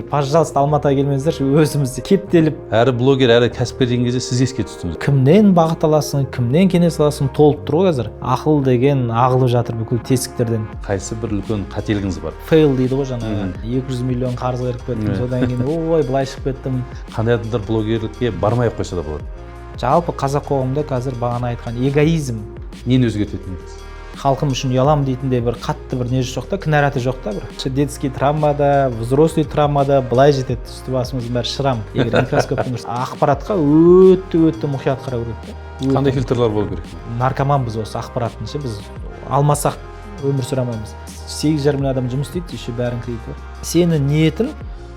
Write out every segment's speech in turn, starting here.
пожалуйста Алматыға келмеңіздерші, өзіміз кептеліп. Әрі блогер, әрі кәсіпкер деген кезде сіз еске түстіңіз. Кімнен бағыт аласың, кімнен кеңес аласың толып тұр ғой қазір. Ақыл деген ағылып жатыр бүкіл тесіктерден. Қайсы бір үлкен қателігіңіз бар? Фейл дейді ғой жаңағы. 200 миллион қарызға кіріп кеттім, содан кейін ой былай шығып кеттім. Қандай адамдар блогерлікке бармай ақ қойса да болады? Жалпы қазақ қоғамында қазір бағана айтқан эгоизм. Нені өзгертетініңіз? Халқым үшін ұяламын дейтіндей бір қатты бір несі жоқ та, кінәраты жоқ та бір. Детский травмада, взрослый травмада былай жетеді, үсті басымыздың бәрі шырам. Егер микроскоптың ақпаратқа өте мұқият қарау керек та. Қандай фильтрлар болу керек? Наркоманбыз осы ақпараттың ше, біз алмасақ өмір сүре алмаймыз. 8,5 миллион адам жұмыс істейді, еще бәрін кредит. Сенің ниетің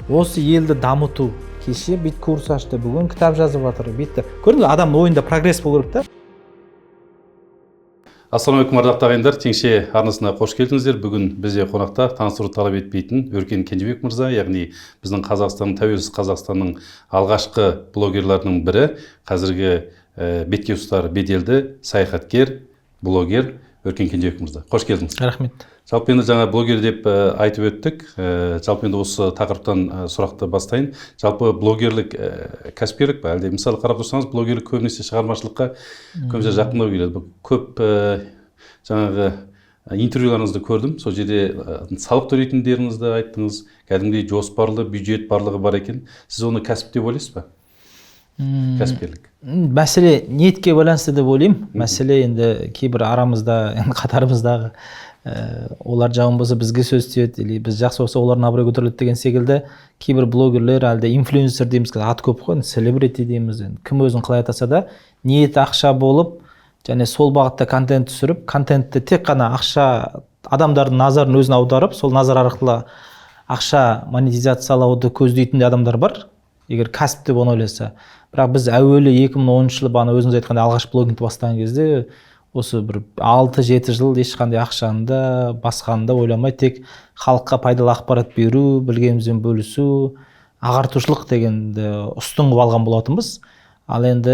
осы елді дамыту. Кеше бит курс ашты, бүгін кітап жазып жатыр, битті. Көрдіңіз, адамның ойында прогресс болу керек та. Ассалаумағалейкум ардақты ағайындар, Теңше арнасына қош келдіңіздер. Бүгін бізде қонақта таныстыру талап етпейтін Өркен Кенжебек мырза, яғни біздің Қазақстанның, тәуелсіз Қазақстанның алғашқы блогерлерінің бірі, қазіргі бетке ұстар беделді саяхаткер, блогер Өркен Кенжебек мырза. Қош келдіңіз. Рахмет. Жалпы енді жаңа блогер деп айтып өттік. Жалпы енді осы тақырыптан сұрақты бастайын. Жалпы блогерлік кәсіпкерлік па? Әлде мысалы қарап тұрсаңыз, блогерлік көбінесе шығармашылыққа көбінесе жақындау келеді. Көп жаңағы интервьюларыңызды көрдім. Сол жерде салық төлейтіндеріңізді айттыңыз. Кәдімгідей жоспарлы, бюджет барлығы бар екен. Сіз оны кәсіп деп ойлайсыз ба? Кәсіпкерлік. Мәселе ниетке байланысты деп ойлаймын. Мәселе енді кейбір арамызда, қатарымыздағы олар жаман болса бізге сөз тиеді, или біз жақсы болса олардың абыройы көтеріледі деген секілді кейбір блогерлер, әлде инфлюенсер дейміз, аты көп қой, селебрити дейміз, кім өзін қалай атаса да ниеті ақша болып, және сол бағытта контент түсіріп, контентті тек қана ақша, адамдардың назарын өзіне аударып, сол назар арқылы ақша монетизациялауды көздейтін адамдар бар, егер кәсіп деп оны ойласа. Бірақ біз әуелі 2010 жылы бағана өзіңіз айтқандай алғаш блогингті бастаған кезде осы бір 6-7 жыл ешқандай ақшаны да басқаны да ойламай, тек халыққа пайдалы ақпарат беру, білгенімізбен бөлісу, ағартушылық дегенді ұстын қылып алған болатынбыз. Ал енді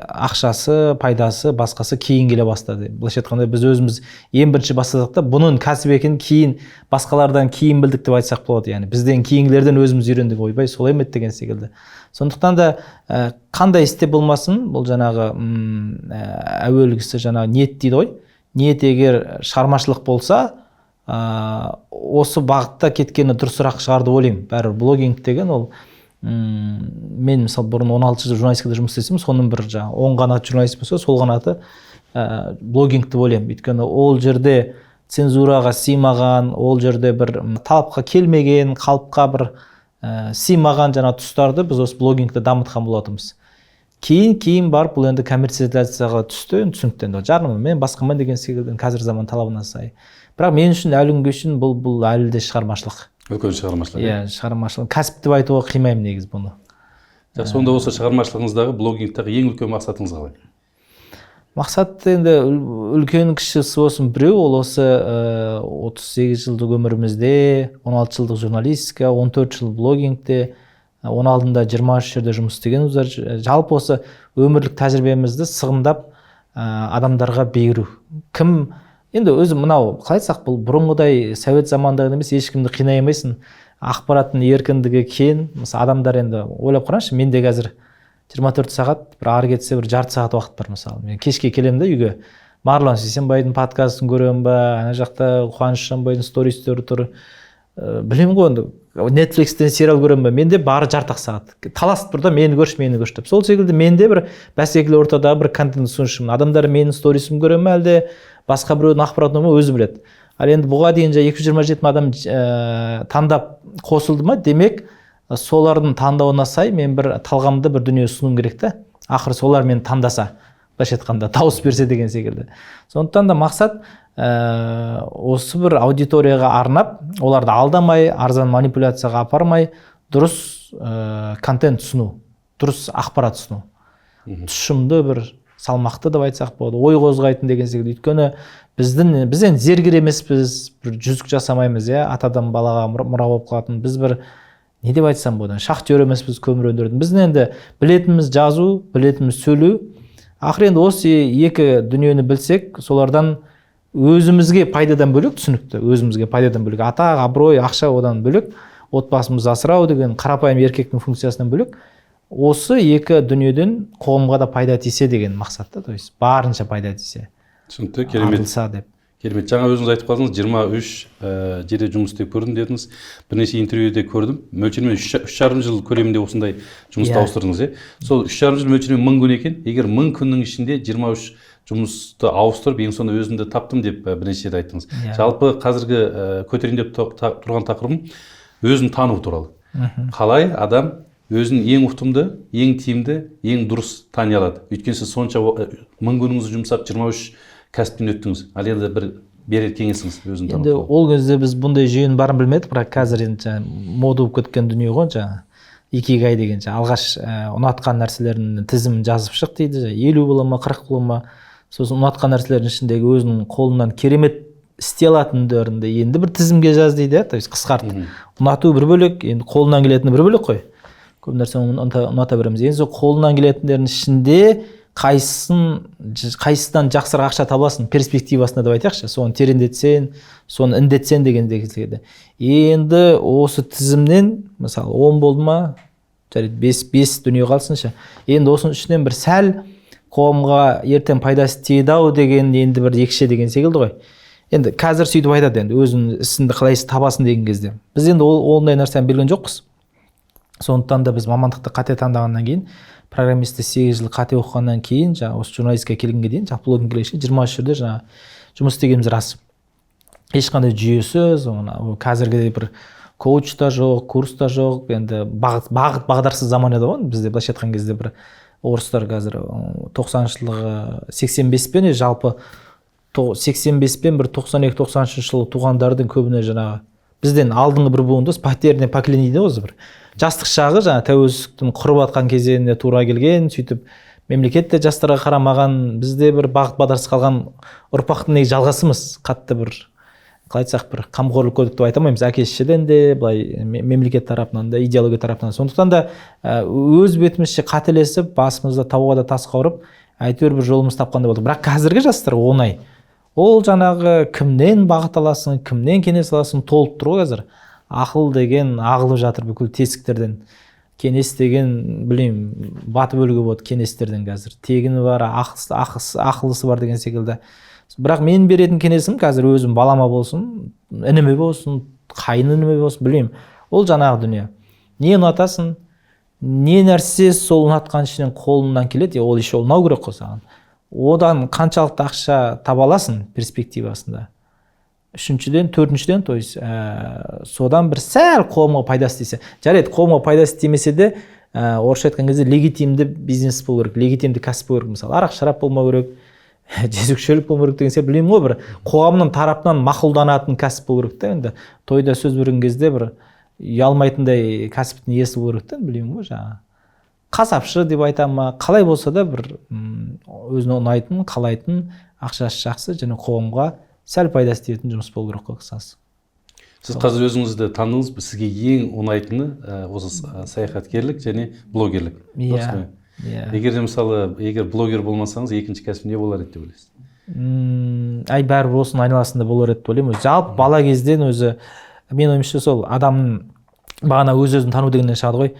ақшасы, пайдасы, басқасы кейін келе бастады. Былайша айтқанда біз өзіміз ең бірінші бастадық та, бұның кәсіп екенін кейін басқалардан кейін білдік деп айтсақ болады. Яғни бізден кейінгілерден өзіміз үйрендік, ойбай солай ма деген секілді. Сондықтан да қандай істе болмасын, бұл жаңағы әуелгісі жаңағы ниет дейді ғой. Ниет егер шығармашылық болса, осы бағытта кеткені дұрысырақ шығарды ойлаймын. Бәрі блогинг деген ол мен мысалы бұрын 16 жыл журналистикада жұмыс істесем, соның бір 10 қанат журналист болса, сол қанаты блогинг деп ойлаймын. Өйткені ол жерде цензураға сыймаған, ол жерде бір талапқа келмеген, қалыпқа бір сыймаған жаңа тұстарды біз осы блогингті дамытқан болатынбыз. Кейін барып бұл енді коммерциализацияға түсті, түсінікті енді жарнама мен басқамен деген секілді қазір заман талабына сай. Бірақ мен үшін әлі күнге шейін бұл әлі де шығармашылық. Үлкен шығармашылық. Иә, шығармашылық. Кәсіп деп айтуға қимаймын негіз бұны. Сонда осы шығармашылығыңыздағы, блогингтағы ең үлкен мақсатыңыз қалай? Мақсат енді үлкен кішісі болсын біреу, ол осы 38 жылдық өмірімізде, 16 жылдық журналистика, 14 жыл блогингте, 16-да 23 жерде жұмыс істеген, жалпы осы өмірлік тәжірибемізді сығымдап адамдарға беру. Кім енді өзі мынау қалай айтсақ, бұл бұрынғыдай совет заманындағы емес, ешкімді қинай алмайсың. Ақпараттың еркіндігі кең. Мысалы адамдар енді ойлап қараңызшы, менде қазір 24 сағат, бір ары кетсе бір жарты сағат уақыт бар мысалы. Мен кешке келемін да үйге. Марлон Сейсенбайдың подкастын көремін ба, ана жақта Қуаныш Жанбайдың стористері тұр. Білемін ғой енді. Netflixтен сериал көремін ба, менде бары жарты сағат. Таласып тұр да, мені көрші деп. Сол секілді менде бір бәсекелі ортада бір контент ұсынушымын. Адамдар менің сторисімді көре ме, әлде басқа біреудің ақпаратын өзі біледі. Ал енді бұға дейін 227 адам таңдап қосылды ма, демек солардың таңдауына сай мен бір талғамды бір дүние ұсынуым керек та. Ақыры солар мені таңдаса, былайша айтқанда дауыс берсе деген секілді. Сондықтан да мақсат осы бір аудиторияға арнап, оларды алдамай, арзан манипуляцияға апармай, дұрыс контент ұсыну, дұрыс ақпарат ұсыну. Тұшымды бір салмақты деп айтсақ болады, ой қозғайтын деген секілді. Өйткені біз енді зергер емеспіз, бір жүзік жасамаймыз, атадан балаға мұра болып қалатын. Біз бір не деп айтсам болады, шахтер емеспіз, көмір өндіретін. Біздің енді білетініміз жазу, білетініміз сөйлеу. Ақыры енді осы екі дүниені білсек, солардан өзімізге пайдадан бөлек, түсінікті, өзімізге пайдадан бөлек, атақ, абырой, ақша одан бөлек, отбасымызды асырау деген қарапайым еркектің функциясынан бөлек осы екі дүниеден қоғамға да пайда тисе деген мақсатта, то есть барынша пайда тисе. Түсінікті, керемет. Арылса деп. Керемет. Жаңа өзіңіз айтып қалдыңыз, 23 жерде жұмыс істеп көрдім дедіңіз. Бірнеше интервьюде көрдім. Мөлшермен 3,5 жыл көлемінде осындай жұмысты ауыстырдыңыз, Сол 3,5 жыл мөлшермен 1000 күн екен. Егер 1000 күннің ішінде 23 жұмысты ауыстырып, ең соңында өзімді таптым деп бірнеше рет айттыңыз. Жалпы қазіргі көтерейін деп тұрған тақырыбым өзін тану туралы. Қалай адам өзін ең ұтымды, ең тиімді, ең дұрыс тани алады. Өйткені сіз сонша 1000 күніңізді жұмсап 23 кәсіптен өттіңіз. Ал енді бір берер кеңесіңіз өзін тану. Енді ол кезде біз бұндай жүйенің барын білмедік, бірақ қазір енді мода болып кеткен дүние ғой, икигай деген алғаш ұнатқан нәрселердің тізімін жазып шық дейді. 50 бола ма, 40 бола ма. Сосын ұнатқан нәрселердің ішіндегі өзінің қолынан керемет істей алатындарды енді бір тізімге жаз дейді, то есть қысқарт. Ұнату бір бөлек, енді қолынан келетіні бір бөлек қой. Көп нәрсені ұната береміз. Енді сол қолынан келетіндердің ішінде қайсысынан жақсырақ ақша табасың перспективасына деп айтайықшы, соны тереңдетсең, соны індетсең дегенде келеді. Енді осы тізімнен мысалы 10 болды ма, 5 дүние қалсыншы. Енді осының ішінен бір сәл қоғамға ертең пайдасы тиеді-ау деген енді бір екіше деген секілді ғой. Енді қазір сөйтіп айтады, енді өзінің ісіңді қалай табасың деген кезде. Біз енді ондай нәрсені білген жоқпыз. Сондықтан да біз мамандықты қате таңдағаннан кейін, программистті 8 жыл қате оқығаннан кейін, осы журналистикаға келгенге дейін, блогинг келгенше 23 жерде жұмыс істегеніміз рас. Ешқандай жүйесіз, қазіргідей бір коуч та жоқ, курс та жоқ, енді бағдарсыз заман еді ғой. Бізде былайша айтқан кезде бір орыстар қазір 90 жылғы 85 пен жалпы 85 пен бір 92-93 жылы туғандардың көбіне бізден алдыңғы бір буынды пәтеріне поколение дейді ғой, бір жастық шағы тәуелсіздіктің құрып атқан кезеңіне тура келген, сөйтіп мемлекет те жастарға қарамаған, бізде бір бағыт бағдарсыз қалған ұрпақтың жалғасымыз. Қатты бір қалай айтсақ бір қамқорлық көрдік деп айта алмаймыз, әке-шешеден де, былай мемлекет тарапынан да, идеология тарапынан. Сондықтан да өз бетімізше қателесіп, басымызда тауға да тас қауырып, әйтеуір бір жолымыз тапқандай болдық. Бірақ қазіргі жастар оңай. Ол кімнен бағыт аласың, кімнен кеңес аласың толып тұр ғой қазір. Ақыл деген ағылып жатыр бүкіл тесіктерден. Кеңес деген, білмеймін, батып өлуге болады кеңестерден қазір. Тегіні бар, ақылысы бар деген секілді. Бірақ мен беретін кеңесім қазір өзім балама болсын, ініме болсын, қайын ініме болсын, білмеймін. Ол дүние. Не ұнатасың, не нәрсе сол ұнатқан ішінен қолыңнан келеді, ол еще ұнау керек қой саған. Одан қаншалықты ақша таба аласың перспективасында. Үшіншіден, төртіншіден, то есть содан бір сәл қоғамға пайдасы тисе. Жарайды, қоғамға пайдасы тимесе де, орысша айтқан кезде легитимді бизнес болу керек, легитимді кәсіп болу керек. Мысалы, арақ шарап болмау керек, жезөкшелік болмау керек деген білмеймін ғой, бір қоғамның тарапынан мақұлданатын кәсіп болу керек та. Енді тойда сөз берген кезде бір ұялмайтындай кәсіптің иесі болу керек та, білмеймін ғой, қасапшы деп айтам ма, қалай болса да бір өзіне ұнайтын, қалайтын, ақшасы жақсы және қоғамға сәл пайдасы тиетін жұмыс болу керек қой қысқасы. Сіз қазір өзіңізді тандыңыз, сізге ең ұнайтыны осы саяхаткерлік және блогерлік. Иә. Егер де мысалы, егер блогер болмасаңыз, екінші кәсіп не болар еді деп ойлайсыз? Бәрібір осының айналасында болар еді деп ойлаймын. Жалпы бала кезден өзі, мен ойымша сол адамның бағана өз-өзін тану дегеннен шығады ғой.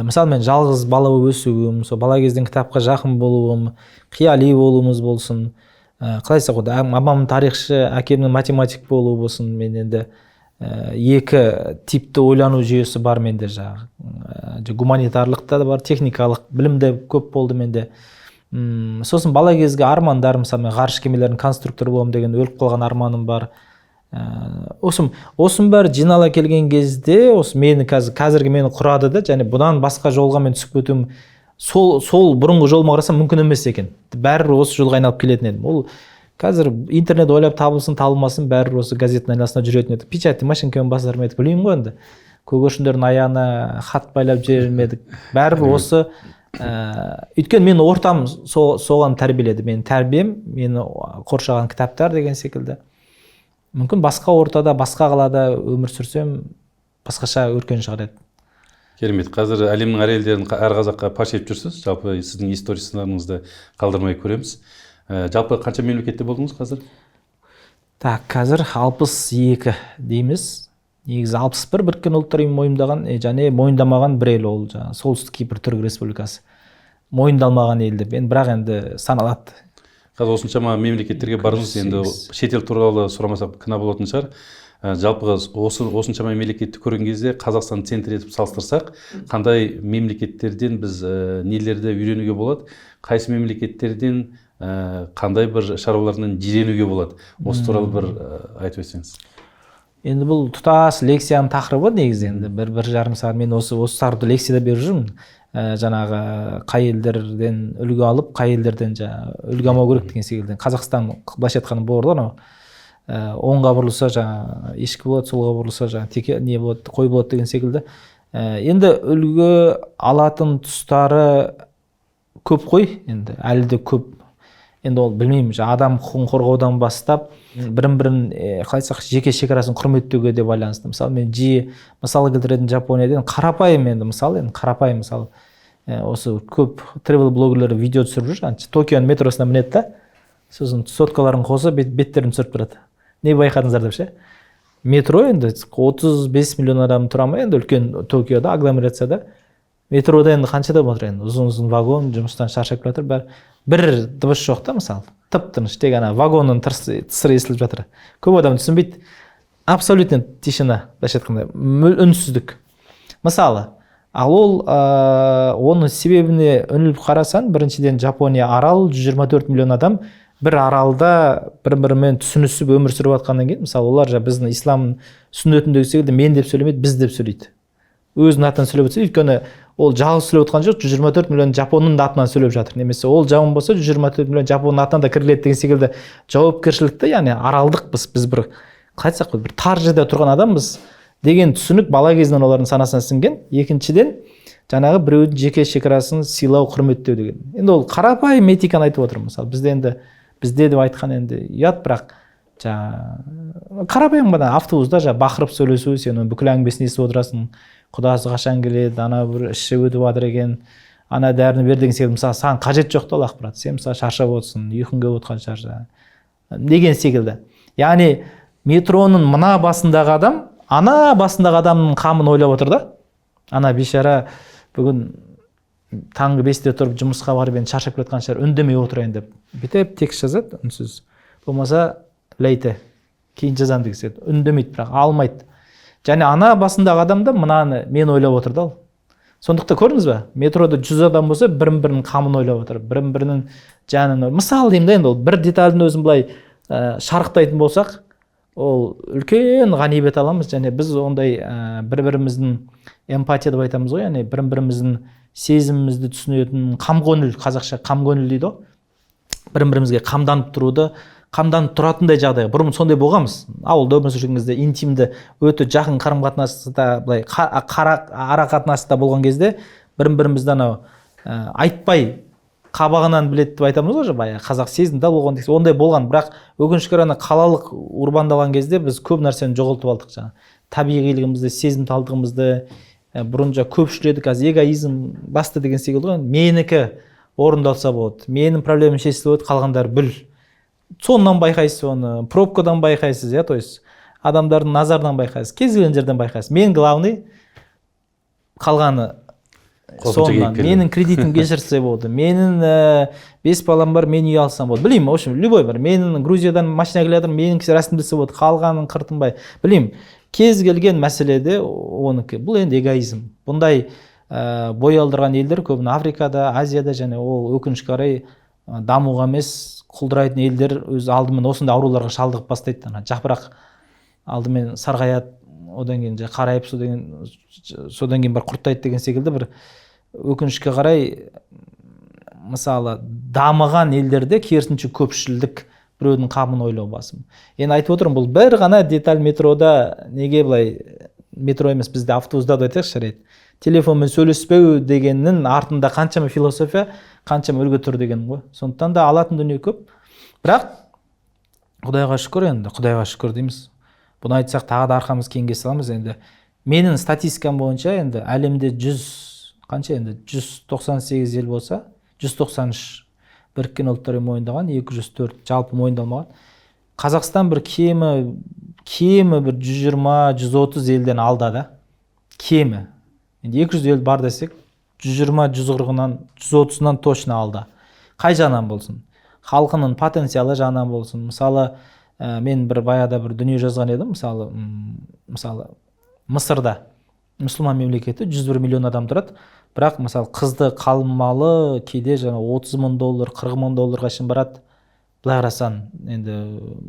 Мысалы мен жалғыз бала болып өсуім, сол бала кезден кітапқа жақын болуым, қияли болуымыз болсын. Қалай айтсақ, мамам тарихшы, әкемнің математик болуы болсын, мен енді екі типті ойлану жүйесі бар менде гуманитарлықта да бар, техникалық білім де көп болды менде. Сосын бала кезгі армандар, мысалы мен ғарыш кемелерінің конструкторы боламын деген өліп қалған арманым бар. Осының бәрі жинала келген кезде, осы мені қазіргі мені құрады да, және бұдан басқа жолға мен түсіп кетуім сол бұрынғы жолыма қарасам мүмкін емес екен. Бәрібір осы жолға айналып келетін едім. Ол қазір интернет ойлап табылсын, табылмасын, бәрібір осы газеттің айналасында жүретін едік. Печатный машинкамен басар ма едік, білмеймін ғой енді. Көгершіндердің аяғына хат байлап жібермедік. Бәрібір осы өйткені мен ортам соған тәрбиеледі. Менің тәрбием, мені қоршаған кітаптар деген секілді. Мүмкін басқа ортада, басқа қалада өмір сүрсем, басқаша өркен шығар еді. Керемет. Қазір әлемнің әр елдерін әр қазаққа паш етіп жүрсіз. Жалпы сіздің историяларыңызды қалдырмай көреміз. Жалпы қанша мемлекетте болдыңыз қазір? Қазір 62 дейміз. негізі 61 біріккен ұлттар ұйымы мойындаған және мойындамаған бір ел ол жаңағы солтүстік Кипр Түрік Республикасы. Мойындалмаған ел деп енді бірақ енді саналады. Қазір осыншама мемлекеттерге бардыңыз, енді шетел туралы сұрамасақ кінә болатын шығар. Жалпы осыншама мемлекетті көрген кезде Қазақстан центр етіп салыстырсақ, қандай мемлекеттерден біз нелерді үйренуге болады, қайсы мемлекеттерден қандай бір шаруаларынан жиренуге болады? Осы туралы бір айтып өтсеңіз. Енді бұл тұтас лекцияның тақырыбы негізі, енді бір жарым сағат мен осы тақырыпты лекцияда беріп жүрмін. Жаңағы қай елдерден үлгі алып, қай елдерден үлгі алмау керек деген секілді. Қазақстан былайша айтқанда болады анау оңға бұрылса жаңағы ешкі болады, солға бұрылса жаңағы не болады, қой болады деген секілді. Енді үлгі алатын тұстары көп қой, енді әлі де көп. Енді ол білмеймін, адам құқығын қорғаудан бастап бірін қалай айтсақ жеке шекарасын құрметтеуге де байланысты. Мысалы мен жиі мысал келтіретін Жапониядан қарапайым мысалы осы көп тревел блогерлер видео түсіріп жүр, Токионың метросына мінеді да, сосын соткаларын қоса беттерін түсіріп тұрады. Не байқадыңыздар деп ше? Метро енді 35 миллион адам тұра ма енді үлкен Токиода, агломерацияда. Метрода енді қаншада отыр енді, ұзын вагон, жұмыстан шаршап жатыр, бір дыбыс жоқ та, мысалы. Тып-тыныш, тек ана вагонның тысыры естіліп жатыр. Көп адам түсінбейді. Абсолютно тишина, былайша айтқанда, үнсіздік. Мысалы, ал ол оның себебіне үңіліп қарасаң, біріншіден Жапония арал, 124 миллион адам бір аралда бір-бірімен түсінісіп өмір сүріп жатқаннан кейін, мысалы, олар біздің ислам сүннетіндегі секілді мен деп сөйлемейді, біз деп сөйлейді. Өзінің атынан сөйлеп өтсе, өйткені ол жалғыз сөйлеп отқан жоқ, 124 миллион жапонның да атынан сөйлеп жатыр. Немесе ол жауын болса, 124 миллион жапонның атынан да кіріледі деген секілді жауапкершілікті, яғни аралдық біз бір қайтсақ бір тар жерде тұрған адамбыз деген түсінік бала кезінен олардың санасына сіңген. Екіншіден, жаңағы біреудің жеке шекарасын сыйлау, құрметтеу деген. Енді ол қарапайым этиканы айтып отырмын. Мысалы, бізде деп айтқан енді ұят, бірақ қарапайым ғана автобуста бақырып сөйлесу, сен оның бүкіл әңгімесін естіп отырасың. Құдасы қашан келеді, ана бір іші өтіп жатыр екен, ана дәріні бер деген секілді. Мысалы, саған қажет жоқ та ол ақпарат. Сен мысалы шаршап отырсың, ұйқың келіп отқан шығар деген секілді. Яғни метроның мына басындағы адам, ана басындағы адамның қамын ойлап отыр да. Ана бейшара бүгін таңғы 5-те тұрып жұмысқа барып енді шаршап кеткен шығар, үндемей отырайын деп. Бүйтіп текст жазады, үнсіз. Болмаса лейте, кейін жазамын деген секілді. Үндемейді, бірақ алмайды. Және ана басындағы адам да мынаны мен ойлап отыр да. Сондықтан көрдіңіз бе? Метрода 100 адам болса, бірін-бірінің қамын ойлап отыр, бірін-бірінің жанын. Мысалы деймін да, енді ол бір деталін өзін былай шарықтайтын болсақ, ол үлкен ғанибет аламыз. Және біз ондай бір-біріміздің эмпатия деп айтамыз ғой, яғни бірін-біріміздің сезімімізді түсінетін қамқөңіл, қазақша қамқөңіл дейді ғой. Бірін-бірімізге қамданып тұруды, қамданып тұратындай жағдай. Бұрын сондай болғанбыз. Ауылда өмір сүрген кезде интимді өте жақын қарым-қатынаста, былай ара қатынаста болған кезде бірін-бірімізді анау айтпай қабағынан біледі деп айтамыз ғой, баяғы қазақ сезімтал болған деген. Ондай болған, бірақ өкінішке орай қалалық урбандалған кезде біз көп нәрсені жоғалтып алдық жаңа. Табиғилығымызды, сезімталдығымызды, бұрын көпшіл едік, қазір эгоизм басты деген секілді ғой. Менікі орындалса болады, менің проблемам шешіліп өтіп, қалғандары біл. Соннан байқайсыз оны, пробкадан байқайсыз, то есть адамдардың назардан байқайсыз, кез келген жерден байқайсыз. Мен главный, қалғаны соннан. Менің кредитім кешірілсе болды, менің 5 балам бар, мен үй алсам болды. Білеймін, в общем, любой бар. Менің Грузиядан машина келе жатыр, менің рәсім білсе болды, қалғанын қыртынбай. Білеймін, кез келген мәселеде оныкі. Бұл енді эгоизм. Бұндай бой алдырған елдер көбіне Африкада, Азияда, және ол өкінішке қарай дамуға емес, құлдырайтын елдер өз алдымен осындай ауруларға шалдығып бастайды. Жапырақ алдымен сарғаят, одан кейін қарайып, содан кейін бір құрттайды деген секілді бір өкінішке қарай мысалы дамыған елдерде керісінше көпшілдік біреудің қамын ойлау басым. Енді айтып отырмын, бұл бір ғана деталь метрода, неге былай метро емес, бізде автобуста да айтайықшы жарайды. Телефонмен сөйлеспеу дегеннің артында қаншама философия, қаншама үлгі тұр деген ғой. Сондықтан да алатын дүние көп. Бірақ Құдайға шүкір, енді Құдайға шүкір дейміз. Бұны айтсақ тағы да арқамыз кеңге саламыз. Енді менің статистикам бойынша енді әлемде 198 ел болса, 193 біріккен ұлттар ұйымы мойындаған, 204 жалпы мойындалмаған. Қазақстан бір кемі бір 120-130 елден алда да, кемі. Енді 200 ел бар десек, 120-140-нан 130-нан точно алда. Қай жағынан болсын? Халқының потенциалы жағынан болсын. Мысалы, мен бір баяда бір дүние жазған едім, мысалы Мысырда мұсылман мемлекеті 101 миллион адам тұрады, бірақ мысалы қызды қалмалы кейде жаңа $30,000, $40,000-ға шейін барады. Былай қарасаң, енді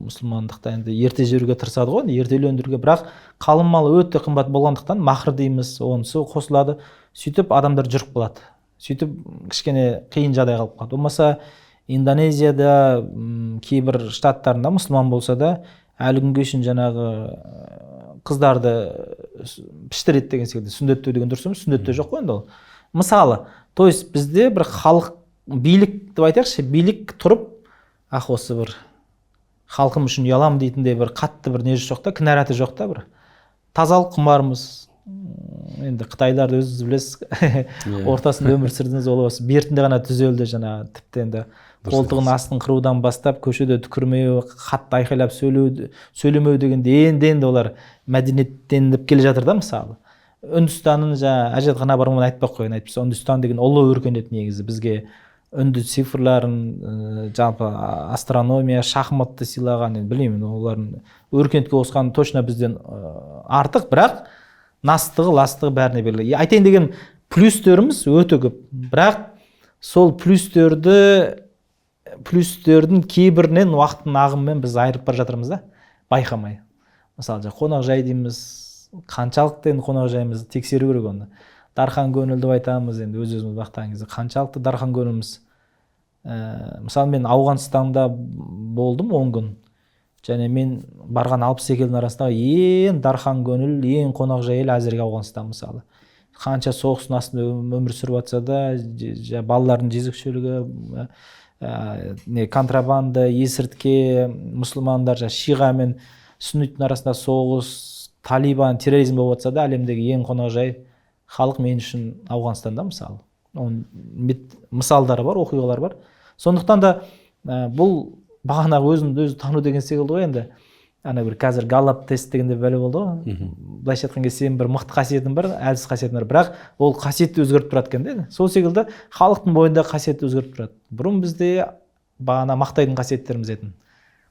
мұсылмандықта енді ерте жүруге тырысады ғой, ерте үйлендіруге, бірақ қалың малы өте қымбат болғандықтан махр дейміз, онысы қосылады. Сөйтіп адамдар жүріп қалады. Сөйтіп кішкене қиын жағдай қалып қалады. Болмаса Индонезияда кейбір штаттарында мұсылман болса да, әлі күнге шейін жаңағы қыздарды піштіреді деген секілді, сүндеттеу деген дұрыс емес, сүндетте жоқ қой енді ол. Мысалы, то есть бізде бір халық билік деп айтайықшы, билік тұрып, осы бір халқым үшін ұялам дейтіндей бір қатты бір несі жоқ та, кінәраты жоқ та, бір тазалық құмармыз. Енді Қытайларды өзіңіз білесіз, ортасында өмір сүрдіңіз, ол осы бертінде ғана түзелді, жаңа тіпті енді қолтығын астын қырудан бастап көшеде түкірмеу, қатты айқайлап сөйлемеу дегенде енді олар мәдениеттеніп келе жатыр да. Мысалы Үндістанның жаңа әжетхана бар, оны айтпақ қойын, айтпаса Үндістан деген ұлы өркениет негізі. Бізге үнді цифрларын, жалпы астрономия, шахматты сыйлаған, білмеймін, олардың өркениетке қосқан точно бізден артық, бірақ настығы, ластығы бәріне белгілі. Айтайын деген плюстеріміз өте көп, бірақ сол плюстердің кейбірінен уақыттың ағымымен біз айырып бара жатырмыз да, байқамай. Мысалы, қонақжай дейміз, қаншалықты енді қонақжайымызды тексеру керек оны. Дархан көңіл деп айтамыз, енді өз-өзіміз бақтаған кезде қаншалықты дархан көңіліміз. Мысалы, мен Ауғанстанда болдым 10 күн. Және мен барған 62 елдің арасындағы ең дархан көңіл, ең қонақжай ел әзірге Ауғанстан мысалы. Қанша соғыстың астында өмір сүріп жатса да, балалардың жезөкшелігі, контрабанда, есіртке, мұсылмандар, шиға мен сүнниттің арасында соғыс, талибан, терроризм болып жатса да, әлемдегі ең қонақжай халық мен үшін Ауғанстанда мысалы. Мысалдары бар, оқиғалар бар. Сондықтан да бұл бағанағы өзі тану деген секілді ғой енді. Бір қазір Галлап тест дегенде бәле болды ғой. Былайша айтқанда сен бір мықты қасиетің бар, әлсіз қасиетің бар, бірақ ол қасиетті өзгертіп тұрады екен дейді. Сол секілді халықтың бойында қасиетті өзгертіп тұрады. Бұрын бізде бағана мақтайтын қасиеттеріміз етін.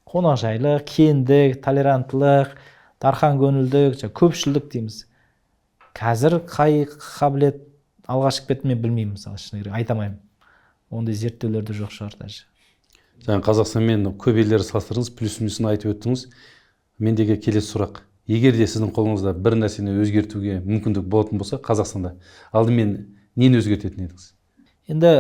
Қонақжайлық, кеңдік, толеранттылық, дархан көңілдік, көпшілдік дейміз. Қазір қай қабілет алға шығып кетті мен білмеймін, мысалы, шыны керек айта алмаймын. Ондай зерттеулерде жоқ шығар даже. Жаңа Қазақстанмен көп елдерді салыстырдыңыз, плюс-минусын айтып өттіңіз. Мендегі келесі сұрақ. Егер де сіздің қолыңызда бір нәрсені өзгертуге мүмкіндік болатын болса, Қазақстанда алдымен нені өзгертетін едіңіз? Енді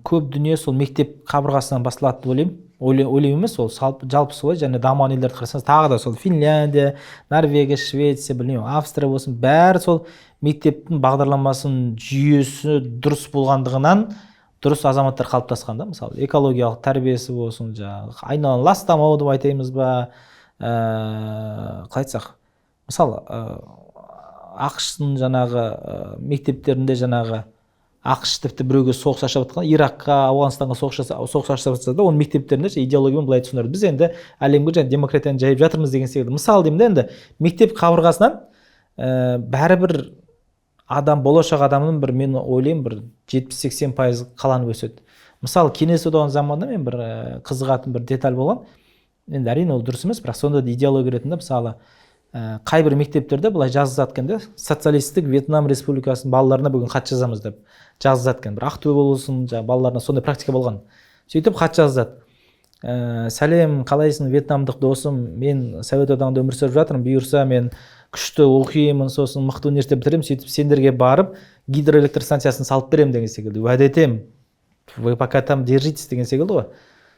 көп дүние сол мектеп қабырғасынан басталады деп ойлаймын емес, ол жалпы солай. Және дамыған елдерді қарасаңыз, тағы да сол Финляндия, Норвегия, Швеция, білмеймін, Австрия болсын, бәрі сол мектептің бағдарламасының жүйесі дұрыс болғандығынан дұрыс азаматтар қалыптасқан да. Мысалы, экологиялық тәрбиесі болсын, айналаны ластамау деп айтаймыз ба, қалай айтсақ, мысалы, ақш-тың жаңағы мектептерінде жаңағы ақш тіпті біреуге соғыс ашып жатқан, Иракқа, Ауғанстанға соғыс ашып жатса да, оның мектептерінде идеологиямен былай түсіндірді. Біз енді әлемге және демократияны жайып жатырмыз деген секілді. Мысалы деймін да, енді мектеп қабырғасынан бәрібір адам, болашақ адамның бір, мен ойлаймын, бір 70-80% қаланып өседі. Мысалы, Кеңес одағының заманында мен бір қызығатын бір деталь болған. Енді әрине ол дұрыс емес, бірақ сонда да идеология ретінде мысалы қай бір мектептерде былай жазылады екен де, социалистік Вьетнам республикасының балаларына бүгін хат жазамыз деп жазылады екен. Бір Ақтөбе болсын, балаларына сондай практика болған. Сөйтіп хат жазылады. Сәлем, қалайсың, вьетнамдық досым, мен Совет одағында өмір сүріп жатырмын, бұйырса мен күшті оқимын, сосын мықты университет бітіремін, сөйтіп сендерге барып гидроэлектростанциясын салып беремін деген секілді. Уәде етемін. Вы пока там держитесь деген секілді ғой.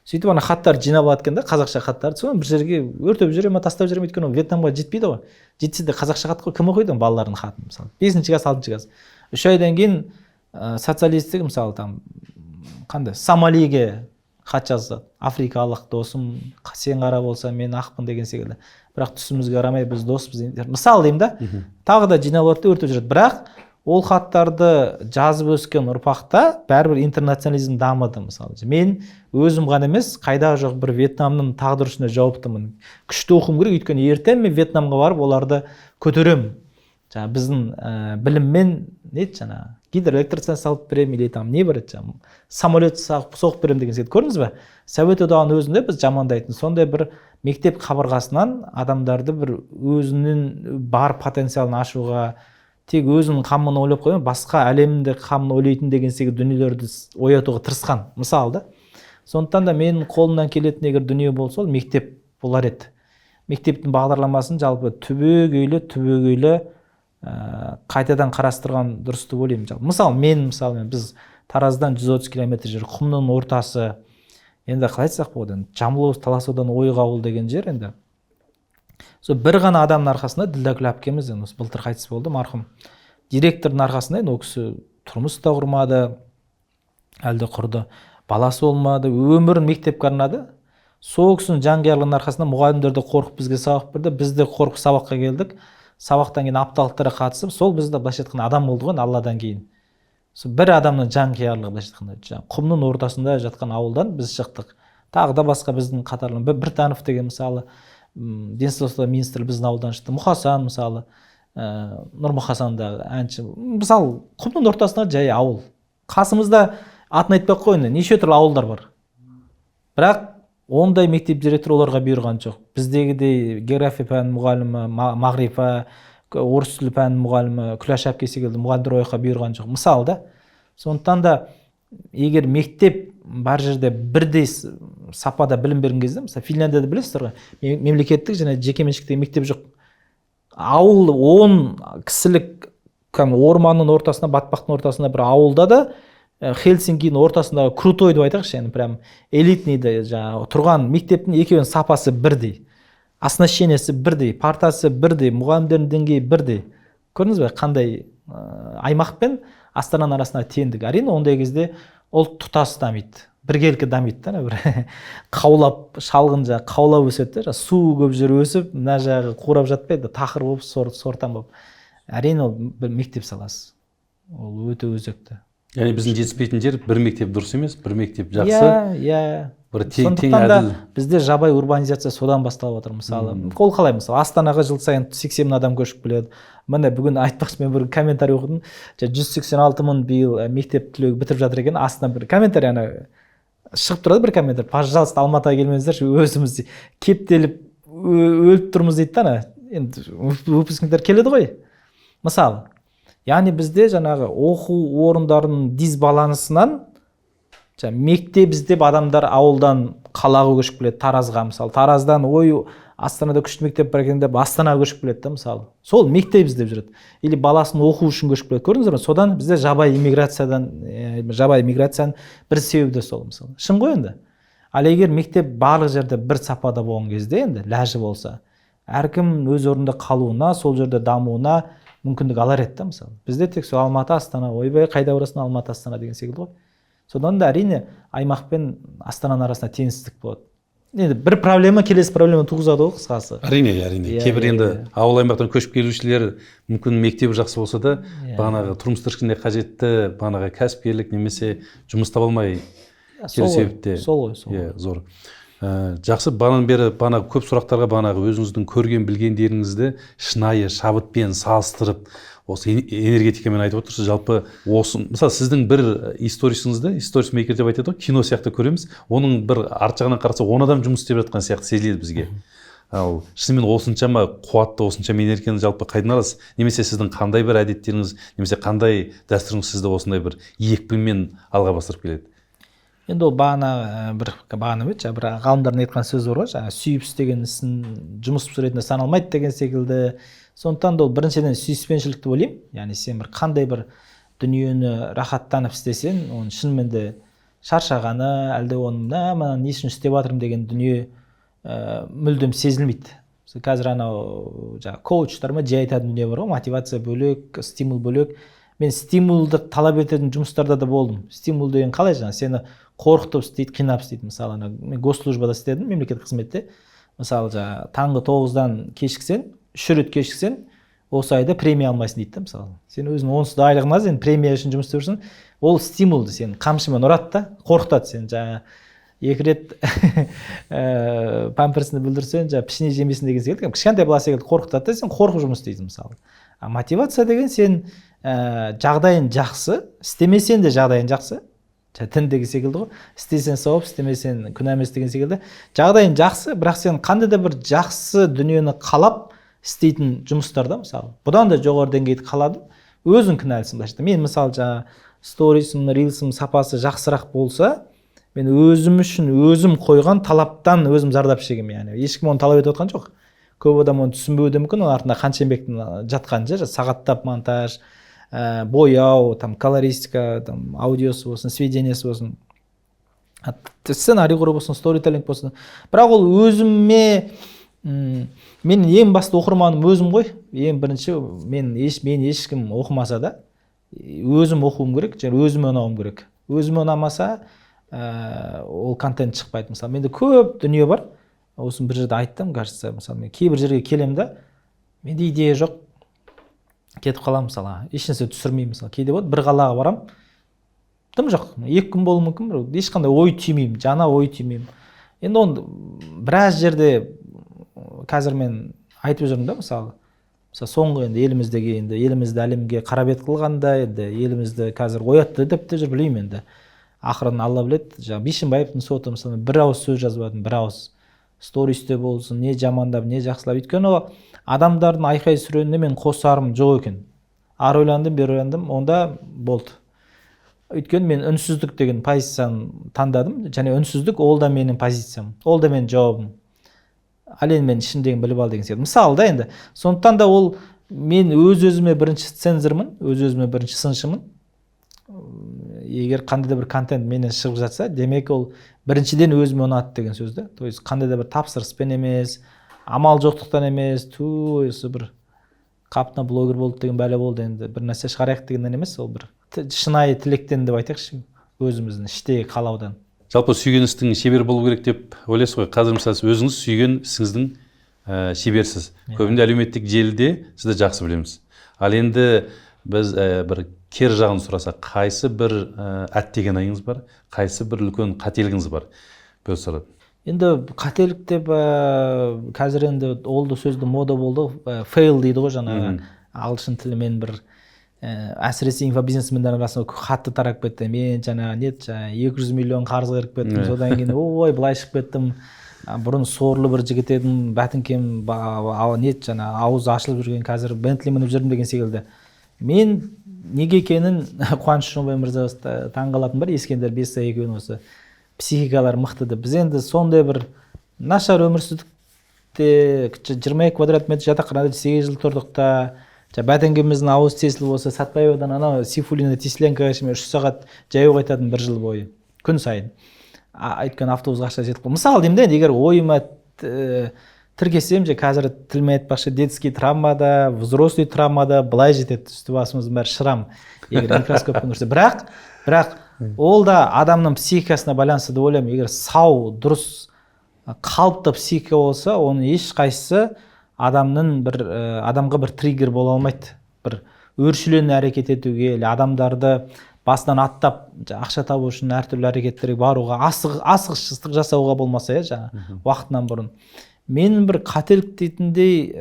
Сөйтіп ана хаттар жинап алады екен да, қазақша хаттарды. Соны бір жерге өртеп жүре ме, тастап жүре ме, өйткені ол Вьетнамға жетпейді ғой. Жетсе де қазақша хат кім оқиды балалардың хатын, мысалы. 5-ші класс, 6-ші класс. 3 айдан кейін социалистік, мысалы, там қандай Сомалиге хат жазады. Африкалық досым, сен қара болса мен ақпын деген секілді. Бірақ түсімізге қарамай біз доспыз. Мысалы деймін да, тағы да жинап алады, өртеп жүреді. Бірақ ол хаттарды жазып өскен ұрпақта бәрібір интернационализм дамыды. Мысалы мен өзім ғана емес, қайда жоқ бір Вьетнамның тағдыры үшін жауаптымын. Күшті оқуым керек, өйткені ертең мен Вьетнамға барып оларды көтеремін. Жаңа біздің біліммен гидроэлектростанция салып беремін, или там не бар еді, самолет соғып беремін деген секілді. Көрдіңіз бе? Совет одағының өзінде біз жамандайтын сондай бір мектеп қабырғасынан адамдарды бір өзінің бар потенциалын ашуға, тек өзінің қамын ойлап қоймай, басқа әлемді қамын ойлайтын деген секілді дүниелерді оятуға тырысқан. Мысалы да. Сондықтан да менің қолымнан келетін егер дүние болса, ол мектеп болар еді. Мектептің бағдарламасын жалпы түбегейлі қайтадан қарастырған дұрыс деп ойлаймын. Мысалы біз Тараздан 130 километр жер, құмның ортасы, енді қалай айтсақ болады, Жамбыл Таласудан Ойға ауыл деген жер, енді сол бір ғана адамның арқасында Ділдәгүл әпкеміз былтыр қайтыс болды, марқұм. Директордың арқасында ол кісі тұрмыс та құрмады, әлде құрды, баласы болмады, өмірін мектепке арнады. Сол кісінің жанқиярлығының арқасында мұғалімдер де қорқып бізге сабақ берді, біз де қорқып сабаққа келдік. Сабақтан кейін апталықтарға қатысып, сол бізді былайша айтқанда адам болды ғой, Алладан кейін. Сол бір адамның жанқиярлығы, былайша айтқанда, құмның ортасында жатқан ауылдан біз шықтық. Тағы да басқа біздің қатарлы Біртанов деген мысалы, денсаулық сақтау министрі біздің ауылдан шықты. Мұхасан мысалы, Нұрмұхасан да әнші. Мысалы, құмның ортасында жай ауыл. Қасымызда атын айтпай қойын, неше түрлі ауылдар бар. Бірақ ондай мектеп директоры оларға бұйырған жоқ. Біздегідей география пәнінің мұғалімі, мағрипа, орыс тілі пәнінің мұғалімі, Күләш әпке секілді мұғалімдер ойға бұйырған жоқ. Мысалы да. Сондықтан да егер мектеп бар жерде бірдей сапада білім берген кезде, мысалы Финляндияда білесіздер ғой, мемлекеттік және жекеменшіктегі мектеп жоқ. Ауыл 10 кісілік орманның ортасында, батпақтың ортасында бір ауылда да Хельсинкидің ортасындағы крутой деп айтайықшы, yani прям элитный тұрған мектептің екеуінің сапасы бірдей, оснащениесі бірдей, партасы бірдей, мұғалімдердің деңгейі бірдей. Көрдіңіз бе, қандай аймақ пен Астананың арасында теңдік. Әрине ондай кезде ұлт тұтас дамиды, біркелкі дамиды да, бір қаулап, шалғын қаулап өседі, су көп жер өсіп, мына жағы қурап жатпайды, тақыр болып, сортан болып. Әрине ол бір мектеп саласы. Ол өте өзекті. Яғни біздің жетіспейтін жер бір мектеп дұрыс емес, бір мектеп жақсы. Бір тең әділ. Бізде жабай урбанизация содан басталып отыр. Мысалы, ол қалай, мысалы Астанаға жыл сайын 80 мың адам көшіп келеді. Міне бүгін айтпақшы, мен бір комментарий оқыдым. 186 мың биыл мектеп түлегі бітіріп жатыр екен. Астынан бір комментарий шығып тұрады, бір комментарий. Пожалуйста, Алматыға келмеңіздерші, өзіміз кептеліп өліп тұрмыз дейді да. Енді выпускниктер келеді ғой. Мысалы, яғни бізде жаңағы оқу орындарының дисбалансынан мектеп іздеп адамдар ауылдан қалаға көшіп келеді, Таразға мысалы. Тараздан Астанада күшті мектеп бар екен деп Астанаға көшіп келеді да мысалы. Сол мектеп іздеп жүреді. Или баласын оқу үшін көшіп келеді. Көрдіңіздер ме? Содан бізде жабай иммиграцияның бір себебі де сол мысалы. Шын ғой енді. Ал егер мектеп барлық жерде бір сапада болған кезде енді ләжі болса, әркім өз орнында қалуына, сол жерде дамуына мүмкіндік алар еді да мысалы. Бізде тек сол Алматы, Астана, ойбай қайда барасың, Алматы, Астана деген секілді ғой. Содан да әрине аймақ пен Астананың арасында теңсіздік болады. Енді бір проблема келесі проблема туғызады ғой қысқасы. Әрине. Кейбір енді ауыл аймақтан көшіп келушілер мүмкін мектебі жақсы болса да, бағанағы тұрмыс тіршілігіне қажетті бағанағы кәсіпкерлік немесе жұмыс таба алмай келу себепте. Сол ғой. Зор. Жақсы, бағанан бері көп сұрақтарға бағанағы өзіңіздің көрген білгендеріңізді шынайы шабытпен салыстырып, осы энергетикамен айтып отырсыз. Жалпы осы, мысалы сіздің бір историяңызды, история-мейкер деп айтады ғой, кино сияқты көреміз. Оның бір арт жағынан қараса 10 адам жұмыс істеп жатқан сияқты сезіледі бізге. Ал шынымен осыншама қуатты, осыншама энергияны жалпы қайдан аласыз? Немесе сіздің қандай бір әдеттеріңіз, немесе қандай дәстүріңіз сізді осындай бір екпінмен алға бастырып келеді? Енді ол бағана бір ғалымдардың айтқан сөзі бар ғой, сүйіп істеген ісін жұмыс ретінде саналмайды деген секілді. Сондықтан да ол біріншіден сүйіспеншілік деп ойлаймын. Яғни сен бір қандай бір дүниені рахаттанып істесең, оның шынымен де шаршағаны, әлде оны не үшін істеп жатырмын деген дүние мүлдем сезілмейді. Қазір анау коучтар жиі айтатын дүние бар ғой, мотивация бөлек, стимул бөлек. Мен стимулды талап ететін жұмыстарда да болдым. Стимул деген қалай сені қорқытып істейді, қинап істейді. Мысалы, мен госслужбада істедім, мемлекеттік қызметте. Мысалы, таңғы 9-дан кешіксен, 3 рет кешіксен, осы айда премия алмайсың дейді да мысалы. Сен өзің онсыз да айлығың аз, енді премия үшін жұмыс істеп жүрсің, ол стимул, сен қамшымен ұрады да, қорқытады сен жаңа 2 рет памперсini бүлдірсең, жаңа пішіне жемесін деген секілді, кішкентай бала секілді қорқытады да, сен қорқып жұмыс істейсің мысалы. А мотивация деген сен жағдайың жақсы, істемесең де жағдайың жақсы. Тін деген секілді ғой. Істесең сауап, істемесең күнә емес деген секілді. Жағдайың жақсы, бірақ сен қандай да бір жақсы дүниені қалап істейтін жұмыстарда мысалы. Бұдан да жоғары деңгейді қаладым, өзің кінәлісің былайша. Мен мысалы жаңа сторисім, рилсім сапасы жақсырақ болса, мен өзім үшін өзім қойған талаптан өзім зардап шегемін, яғни ешкім оны талап етіп отқан жоқ. Көп адам оны түсінбеуі де мүмкін, оның артында қанша еңбектің жатқанын жер, сағаттап монтаж, бояу, там колористика, там аудиосы болсын, сведениясы болсын, сценарий құру болсын, сторителлинг болсын. Бірақ ол өзіме, мен ең басты оқырманым өзім ғой. Ең бірінші мен ешкім оқымаса да өзім оқуым керек, және өзіме ұнауым керек. Өзіме ұнамаса ол контент шықпайды. Мысалы, менде көп дүние бар. Осыны бір жерде айттым, кажется, мысалы, мен кейбір жерге келем да, менде идея жоқ, кетіп қалам мысалы, ешнәрсе түсірмеймін мысалы. Кейде болады, бір қалаға барам, тым жоқ, 2 күн болуы мүмкін, ешқандай ой түймеймін, жаңа ой түймеймін. Енді оны біраз жерде қазір мен айтып жүрмін да, мысалы, соңғы енді елімізді әлемге қарабет қылғанда, енді елімізді қазір оятты деп те жүр, білмеймін енді. Ақырын Алла біледі, жаңа Бишімбаевтың соты мысалы, бір ауыз сөз жазып жатырмын, бір ауыз. Стористе болсын, не жамандап, не жақсылап. Өйткені адамдардың айқай сүреніне мен қосарым жоқ екен. Ары ойландым, бері ойландым, онда болды. Өйткені мен үнсіздік деген позицияны таңдадым, және үнсіздік ол да менің позициям, ол да менің жауабым. Ал енді мен ішімдегін біліп ал деген сияқты. Мысалы да енді, сондықтан да ол мен өз-өзіме бірінші цензормын, өз-өзіме бірінші сыншымын. Егер қандай да бір контент менен шығып жатса, демек ол біріншіден өзіме ұнады деген сөз да. То есть қандай да бір тапсырыспен емес, амал жоқтықтан емес, осы бір қапына блогер болды деген бәле болды, енді бір нәрсе шығарайық дегеннен емес, ол бір шынайы тілектен деп айтайықшы, өзіміздің іштегі қалаудан. Жалпы сүйген істің шебер болу керек деп ойлайсыз ғой. Қазір мысалы өзіңіз сүйген ісіңіздің шеберсіз. Көбінде әлеуметтік желіде сізді жақсы білеміз. Ал енді біз бір кер жағын сұрасақ, қайсы бір әттеген айыңыз бар, қайсы бір үлкен қателігіңіз бар? Бөлсіріп. Енді қателік деп қазір енді олды сөзді мода болды, фейл дейді ғой жаңағы ағылшын тілімен бір әсіресе инфобизнесмендер арасында қатты тарап кетті. Мен жаңа 200 миллион қарыз кіріп кеттім, содан кейін ой былай шығып кеттім. Бұрын сорлы бір жігіт едім, бәтіңкем жаңа ауыз ашылып жүрген, қазір Бентли мініп жүрдім деген секілді. Мен неге екенін Қуаныш Шонбай мырза таңғалатын бар, ескендер 5 екеуін осы психикалар мықты деп. Біз енді сондай бір нашар өмірсіздікте 22 квадрат метр жатақханада 8 жыл тұрдық та, бәтеңкеміздің ауыз тесіліп болса, Сатпаевадан анау Сейфуллина Тесленкаға 3 сағат жаяу қайтатын бір жыл бойы, күн сайын. Өйткені автобусқа ақша жетіп қалды. Мысалы деймін де, егер ойыма тіркесем, қазір тілмен айтпақшы, детский травмада, взрослый травмада былай жетеді, үсті басымыздың бәрі шырам, егер микроскоппен көрсе. Бірақ ол да адамның психикасына байланысты деп ойлаймын. Егер сау, дұрыс, қалыпты психика болса, оның ешқайсысы адамға бір триггер бола алмайды. Бір өршелене әрекет етуге, адамдарды басынан аттап, ақша табу үшін әртүрлі әрекеттерге баруға, асығыстық жасауға болмаса, уақытынан бұрын. Мен бір қателік дейтіндей,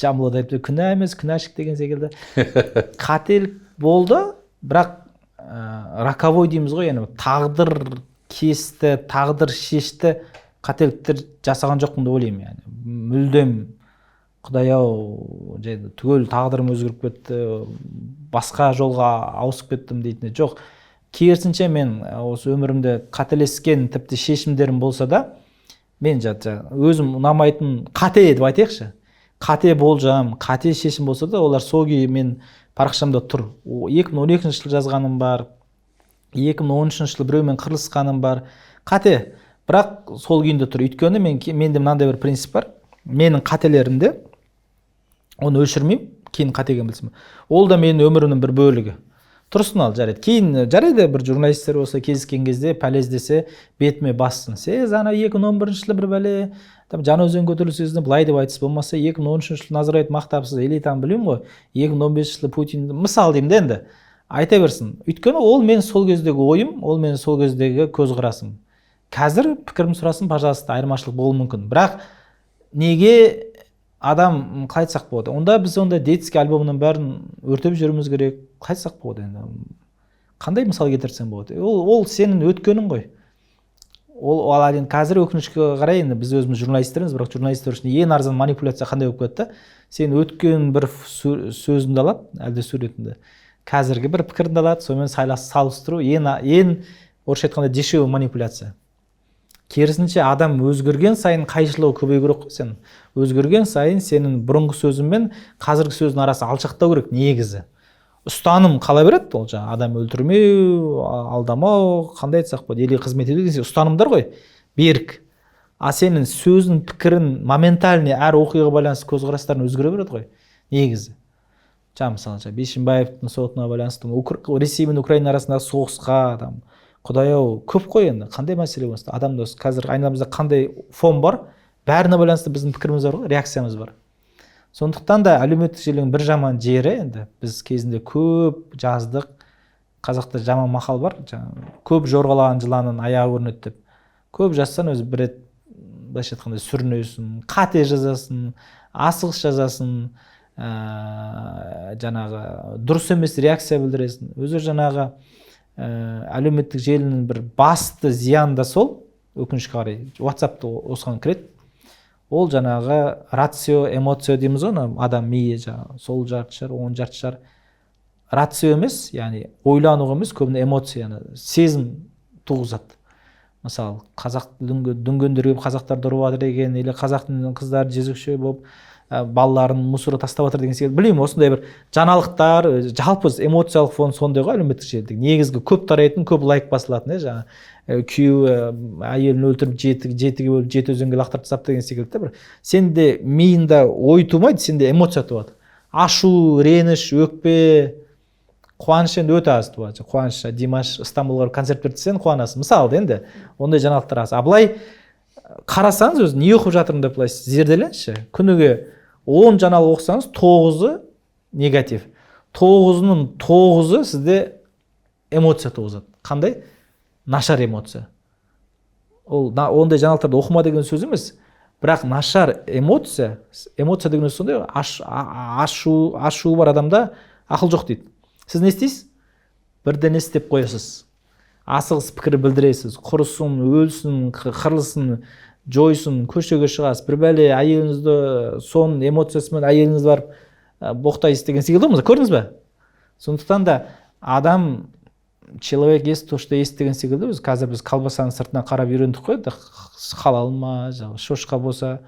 Жамбыл айтты, күнә емес, күнәшік деген секілді. Қателік болды, бірақ роковой дейміз ғой, яғни тағдыр кесті, тағдыр шешті қателіктер жасаған жоқпын деп ойлаймын, яғни. Мүлдем Құдай-ау, түгел тағдырым өзгеріп кетті, басқа жолға ауысып кеттім дейтін жоқ. Керісінше мен осы өмірімде қателескен тіпті шешімдерім болса да, мен өзім ұнамайтын қате деп айтайықшы. Қате болжам, қате шешім болса да, олар сол күйі мен парақшамда тұр. 2012 жылы жазғаным бар, 2013 жылы біреумен қырылысқаным бар. Қате, бірақ сол күйінде тұр. Өйткені менде мынандай бір принцип бар. Менің қателерімде оны өшірмеймін, кейін қатеген білсем. Ол да менің өмірімнің бір бөлігі. тұрсын ал жарайды. Кейін жарайды бір журналистер болса кездескен кезде пәлез десе бетіме бассын. Сіз ана 2011 жылы бір бәле жаңа өзен көтерілісі кезінде былай деп айтыс болмаса 2013 жылы Назарбаев мақтапсыз или там білмеймін ғой 2015 жылы Путин мысал деймін де енді айта берсін. Өйткені ол мен сол кездегі ойым, ол мен сол кездегі көзқарасым. Қазір пікірім сұрасын, пожалуйста, айырмашылық болуы мүмкін. Бірақ неге адам қалай айтсақ болады? Онда біз онда детский альбомның бәрін өртеп жүруіміз керек. Қалай айтсақ болады енді? Қандай мысал келтірсем болады? Ол сенің өткенің ғой. Ол енді қазір өкінішке қарай енді біз өзіміз журналистерміз, бірақ журналистер үшін ең арзан манипуляция қандай болып кетті? Сен өткен бір сөзіңді алады, әлде суретіңді. Қазіргі бір пікірді алады, сонымен салыстыру ең орысша айтқанда дешевый манипуляция. Керісінше адам өзгерген сайын қайшылығы көбею керек қой сен. Өзгерген сайын сенің бұрынғы сөзің мен қазіргі сөздің арасы алшақтау керек негізі. Ұстаным қала береді, ол жаңа адам өлтірмеу, алдамау, қандай айтсақ болады, елге қызмет ету деген ұстанымдар ғой, берік. А сенің сөзің, пікірін моментальный әр оқиғаға байланысты көзқарастарын өзгере береді ғой, негізі. Жаңа мысалы Бишімбаевтың сотына байланысты Ресей мен Украина арасындағы соғысқа, Құдай-ау, көп қой енді, қандай мәселе болса, адамда қазір айналамызда қандай фон бар, бәріне байланысты біздің пікіріміз бар, реакциямыз бар. Сондықтан да әлеуметтік желінің бір жаман жері, енді біз кезінде көп жаздық, қазақта жаман мақал бар, көп жорғалаған жыланның аяғы көрінеді деп. Көп жазсаң өзі бір рет былайша айтқанда сүрінесің, қате жазасың, асығыс жазасың, жаңағы дұрыс емес реакция білдіресің. Өзі жаңағы әлеуметтік желінің бір басты зияны да сол, өкінішке қарай, WhatsApp-та осыған кіреді. Ол жаңағы рацио, эмоцио дейміз ғой, адам миы жаңағы сол жарты шар, он жарты шар. Рацио емес, яғни ойлануға емес, көбіне эмоция, сезім туғызады. Мысалы, қазақ дүнгендерге қазақтарды ұрып жатыр деген, или қазақтың қыздары жезөкше болып балаларын мусорға тастап жатыр деген секілді. Білмеймін, осындай бір жаңалықтар, жалпы эмоциялық фон сондай ғой әлеуметтік желіде. Негізгі көп тарайтын, көп лайк басылатын, жаңа күйеуі әйелін өлтіріп жетіге бөліп жеті өзенге лақтырып тастапты деген секілді бір. Сенде миында ой тумайды, сенде эмоция туады. Ашу, реніш, өкпе, қуаныш енді өте аз туады. Қуаныш, Димаш Стамбулға концерт берді сен қуанасың. Мысалы енді ондай жаңалықтар аз. А былай қарасаңыз өзі не оқып жатырмын деп былай зерделеңізші. Күніге 10 жаңалық оқысаңыз 9-ы негатив. 9-ның 9-ы сізде эмоция туғызады. Қандай? Нашар эмоция. Ол ондай жаңалықтарды оқыма деген сөз емес. Бірақ нашар эмоция деген сөз сондай, ашу бар адамда ақыл жоқ дейді. Сіз не істейсіз? Бірден істеп қоясыз. Асығыс пікір білдіресіз. Құрысын, өлсін, қырылсын, жойсын, көшеге шығасыз. Бір бәле әйеліңізді соның эмоциясымен әйеліңіз бар боқтайсыз деген секілді ғой, көрдіңіз бе? Сондықтан да адам человек ест то, что ест деген секілді. Қазір біз колбасаның сыртынан қарап үйрендік қой, халал ма, шошқа болса,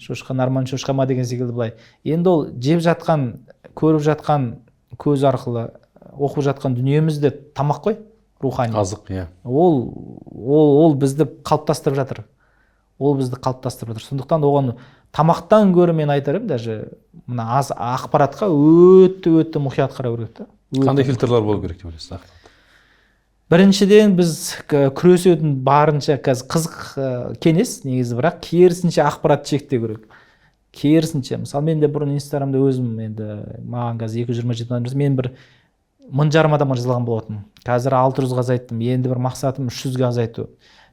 шошқа норман шошқа ма деген секілді былай. Енді ол жеп жатқан, көріп жатқан көз арқылы оқып жатқан дүниемізде тамақ қой, рухани. Азық, иә. Ол бізді қалыптастырып жатыр. Сондықтан оған тамақтан гөрі мен айтарым, даже мына ақпаратқа өте мұқият қарау керек. Қандай фильтрлар болу керек деп ойлайсыз? Біріншіден біз күресетін барынша қызық кеңес негізі, бірақ керісінше ақпарат шектеу керек. Керісінше, мысалы мен де бұрын Инстаграмда өзім енді маған қазір 227 адам жазды, мен бір 1000 адамға жазылған болатын. Қазір 600-ға азайттым. Енді бір мақсатым 300-ге азайту.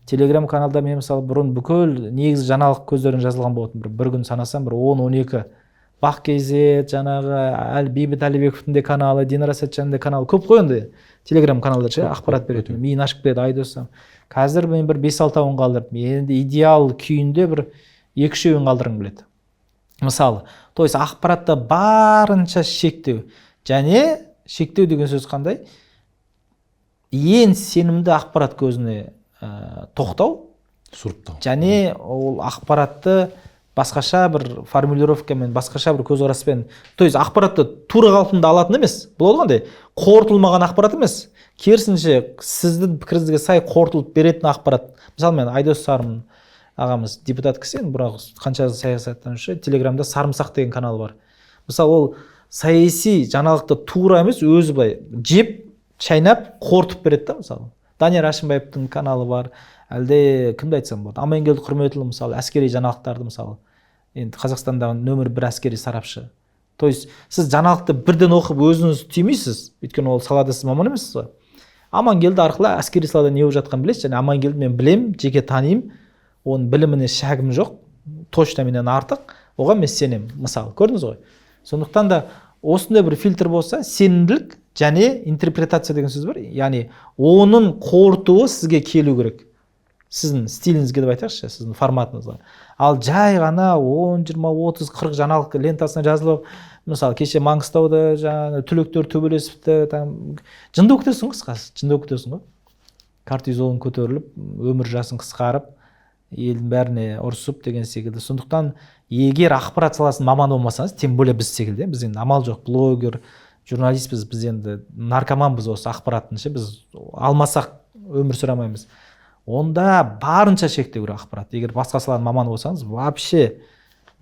Телеграм каналда мен мысалы бұрын бүкіл негізі жаңалық көздерін жазылған болатын. Бір күн санасам бір 10-12 Бақ KZ, жаңағы Бейбіт Әлібековтің де каналы, Динара Сәтжанның де каналы көп қой енді. Телеграм каналдар ше ақпарат береді. Миын ашып береді айдосам. Қазір мен бір 5-6 қалдырдым. Енді идеал күйінде бір 2-3 қалдырғым келеді. Мысалы, то есть ақпаратта барынша шектеу. Және шектеу деген сөз қандай? Ең сенімді ақпарат көзіне тоқтау, сұрыптау. Және ол ақпаратты басқаша бір формулировкамен, басқаша бір көзқараспен, то есть ақпаратты тура қалпында алатын емес. Бұл қандай? Қорытылмаған ақпарат емес. Керісінше сіздің пікіріңізге сай қорытылып беретін ақпарат. Мысалы мен Айдос Сарым ағамыз депутат кісі, бірақ қанша саясаттанушы, Телеграмда Сарымсақ деген канал бар. Мысалы ол саяси жаңалықты тура емес, өзі былай жеп чайнап қорытып береді да. Мысалы Данияр Ашимбаевтың каналы бар, әлде кімді айтсам болады, Амангелді Құрметұлы мысалы әскери жаңалықтарды мысалы, енді Қазақстандағы нөмір 1 әскери сарапшы. То есть сіз жаңалықты бірден оқып өзіңіз түймейсіз, өйткені ол салада сіз маман емессіз ғой. Амангелді арқылы әскери салада не болып жатқанын білесіз, және Амангелді мен білем, жеке танимын, оның біліміне шәгім жоқ, точно менен артық, оған мен сенем, мысалы, көрдіңіз ғой. Сондықтан да осындай бір фильтр болса, сенімділік және интерпретация деген сөз бар, яғни оның қорытуы сізге келу керек. Сіздің стиліңізге деп айтайықшы, сіздің форматыңызға. Ал жай ғана 10, 20, 30, 40 жаңалық лентасына жазылып, мысалы кеше Маңғыстауда жаңағы түлектер төбелесіпті, жынды өктесің ғой, қысқасы, жынды өктесің ғой. Кортизолың көтеріліп, өмір жасын қысқарып, елдің бәріне ұрысып деген секілді. Сондықтан егер ақпарат саласының маманы болмасаңыз, тем более біз секілді, біз енді амал жоқ, блогер, журналистпіз, біз енді наркоманбыз осы ақпараттың, біз алмасақ өмір сүре алмаймыз. Онда барынша шектеу керек ақпарат. Егер басқа саланың маманы болсаңыз, вообще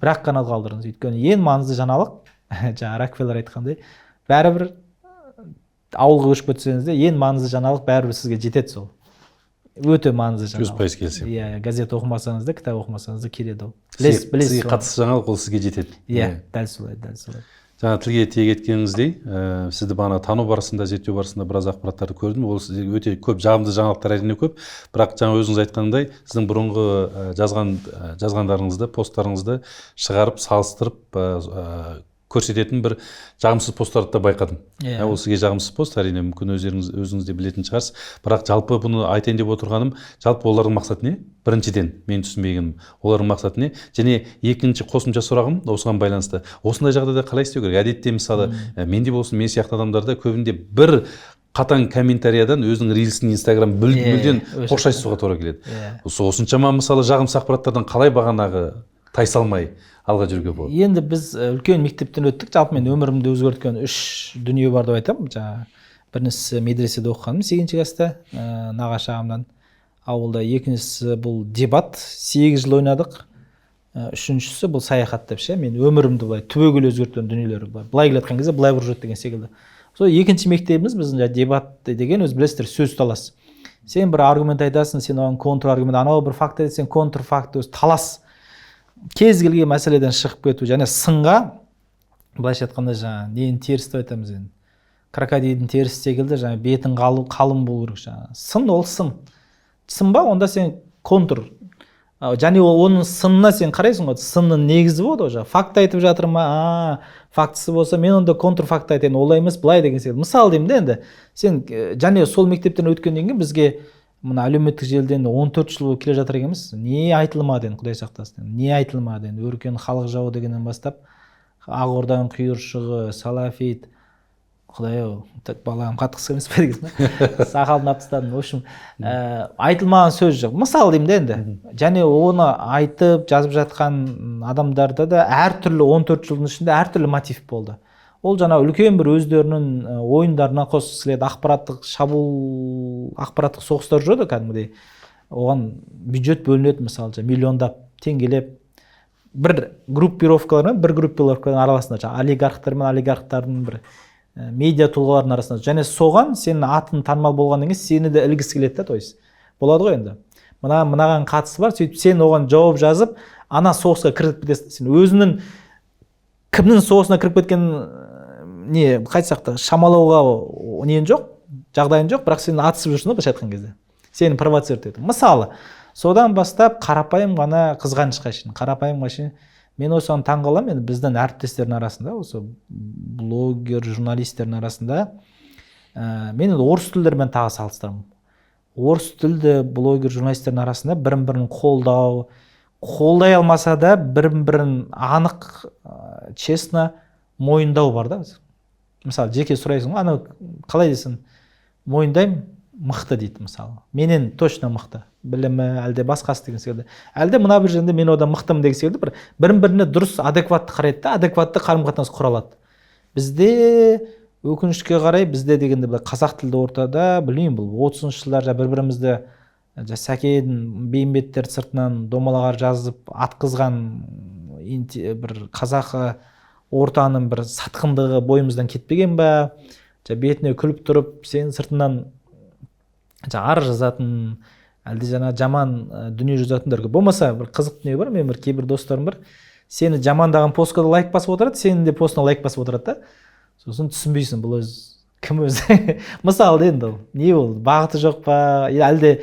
бір-ақ канал қалдырыңыз. Өйткені ең маңызды жаңалық, жаңа Рокфеллер айтқандай, бәрібір ауылға көшіп кетсеңіз де, ең маңызды жаңалық бәрібір сізге жетеді сол. Өте маңызды жаңалық. 100% келісемін. Иә, газет оқымасаңыз да, кітап оқымасаңыз да келеді ол. Сізге қатысты жаңалық ол сізге жетеді. Иә, дәл солай, дәл солай. Жаңа тілге тиек еткеніңіздей, сізді бағана тану барысында, зерттеу барысында біраз ақпараттарды көрдім. Ол сізге өте көп жағымды жаңалықтар әрине көп. Бірақ жаңа өзіңіз айтқандай, сіздің бұрынғы жазғандарыңызды, посттарыңызды шығарып, салыстырып көрсететін бір жағымсыз посттарды да байқадым. Ол сізге жағымсыз пост, әрине мүмкін өзіңіз де білетін шығарсыз. Бірақ жалпы бұны айтайын деп отырғаным, жалпы олардың мақсаты не? Біріншіден, мен түсінбегенім, олардың мақсаты не? Және екінші қосымша сұрағым осыған байланысты. Осындай жағдайда қалай істеу керек? Әдетте мысалы, менде болсын, мен сияқты адамдарда көбінде бір қатаң комментариядан өзінің рилсін, инстаграм мүлден қоқшайтысуға тура келеді. Осыншама мысалы жағымсыз ақпараттардан қалай бағанағы тайсалмай алға жүруге болады? Енді біз үлкен мектептен өттік. Жалпы мен өмірімді өзгерткен 3 дүние бар деп айтамын. Біріншісі медреседе оқығаным 8-ші класта, нағашы ағамнан. Ауылда. Екіншісі бұл дебат, 8 жыл ойнадық. Үшіншісі бұл саяхат деп ше. Мен өмірімді былай түбегейлі өзгерткен дүниелер. Былай келатқан кезде былай бұрып деген секілді. Сол екінші мектебіміз біздің дебат деген өз білесіздер сөз талас. Сен бір аргумент айтасың, сен оған контр аргумент, анау бір факт айтасың, сен контр факт, өз талас. Кез келген мәселеден шығып кету және сынға, былайша айтқанда жаңа нені теріс деп айтамыз енді. Крокодилдің терісі секілді жаңа бетін қалың болу керек жаңа. Сын ол сын. Сын ба, онда сен контр. Және оның сынына сен қарайсың ғой, сынның негізі болды ғой, факт айтып жатыр ма? Фактісі болса, мен онда контр факт айтайын, олай емес, былай деген секілді. Мысал деймін де енді. Сен және сол мектептен өткеннен кейін бізге мына әлеуметтік желіден 14 жыл келе жатыр екенбіз. Не айтылмады енді, Құдай сақтасын. Не айтылмады енді, өркен халық жауы дегеннен бастап, Ақ-Орданың құйыршығы, салафит, Құдай-ау, балам қатты қысқа емес пе дегенсің. Сақалын алып тастадым. В общем, айтылмаған сөз жоқ. Мысал деймін де енді. Және оны айтып жазып жатқан адамдарда да әртүрлі 14 жылдың ішінде әртүрлі мотив болды. Ол жаңа үлкен бір өздерінің ойындарына қосқысы келеді, ақпараттық шабуыл, ақпараттық соғыстар жүреді кәдімгідей. Оған бюджет бөлінеді, мысалы, миллиондап, теңгелеп. Бір группировкалардың арасында, олигархтар мен олигархтардың бір медиа тұлғалардың арасында. Және соған сенің атын танымал болғаннан кейін сені де ілгісі келеді, то есть. Болады ғой енді. Мынаған қатысы бар, сөйтіп сен оған жауап жазып, ана соғысқа кіріп кетесің. Сен өзінің кімнің соғысына кіріп кеткен не қайтсақ та шамалауға нен жоқ, жағдайын жоқ, бірақ сен атысып жүрсің ғой, былайша айтқан кезде. Сені провоцировать етеді. Мысалы, содан бастап қарапайым ғана қызғанышқа шейін, мен осыған таң қаламын, енді біздің әріптестердің арасында, осы блогер, журналистердің арасында, мен енді орыс тілдермен тағы салыстырамын. Орыс тілді блогер, журналистердің арасында бірін-бірін қолдай алмаса да, бірін-бірін анық, честно мойындау бар да. Мысалы, жеке сұрайсың, ана қалай дейсің? Мойындаймын, мықты дейді мысалы. Менен точно мықты. Білімі, әлде басқасы деген секілді. Әлде мына бір жерде мен одан мықтымын деген секілді, бірін-біріне дұрыс адекватты қарайды да, адекватты қарым-қатынас құра алады. Бізде өкінішке қарай, бізде дегенде қазақ тілді ортада, білмеймін, бұл 30-шы жылдар бір-бірімізді Сәкейдің бейімбеттер сыртынан домалағар жазып атқызған бір қазақы ортаның бір сатқындығы бойымыздан кетпеген ба, бетіне күліп тұрып сен сыртынан ар жазатын әлде жаңа жаман дүние жазатындар көп. Болмаса бір қызық дүние бар, мен бір кейбір достарым бар, сені жамандаған постқа да лайк басып отырады, сенің де постына лайк басып отырады да. Сосын түсінбейсің, бұл кім өзі? Мысалы енді ол не болды, бағыты жоқ па, әлде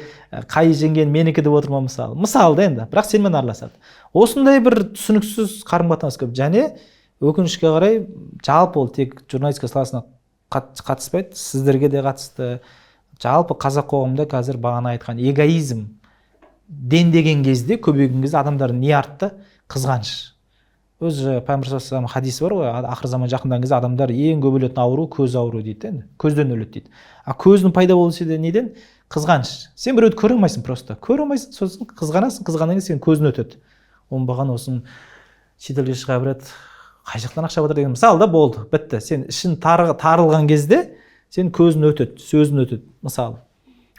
қай жеңген менікі деп отыр ма, мысалы енді, бірақ сенімен араласады. Осындай бір түсініксіз қарым-қатынас көп. Және өкінішке қарай жалпы ол тек журналистика саласына қатыспайды, сіздерге де қатысты. Жалпы қазақ қоғамында қазір бағана айтқан эгоизм дендеген кезде, көбейген кезде адамдар не артты? Қызғаныш. Өзі Пайғамбар саллаллаху хадисі бар ғой, ақыр заман жақындаған кезде адамдар ең көп өлетін ауру көз ауруы дейді, енді көзден өледі дейді. Көздің пайда болуы себебі неден? Қызғаныш. Сен біреуді көре алмайсың, просто көре алмайсың, сосын қызғанасың, қызғаннан кейін сен көзің өтеді. Оңбаған осың шетелге шыға береді, қай жақтан ақша батыр деген мысалы да болды, бітті. Сен ішін тарылған кезде сен көзің өтеді, сөзің өтеді. Мысалы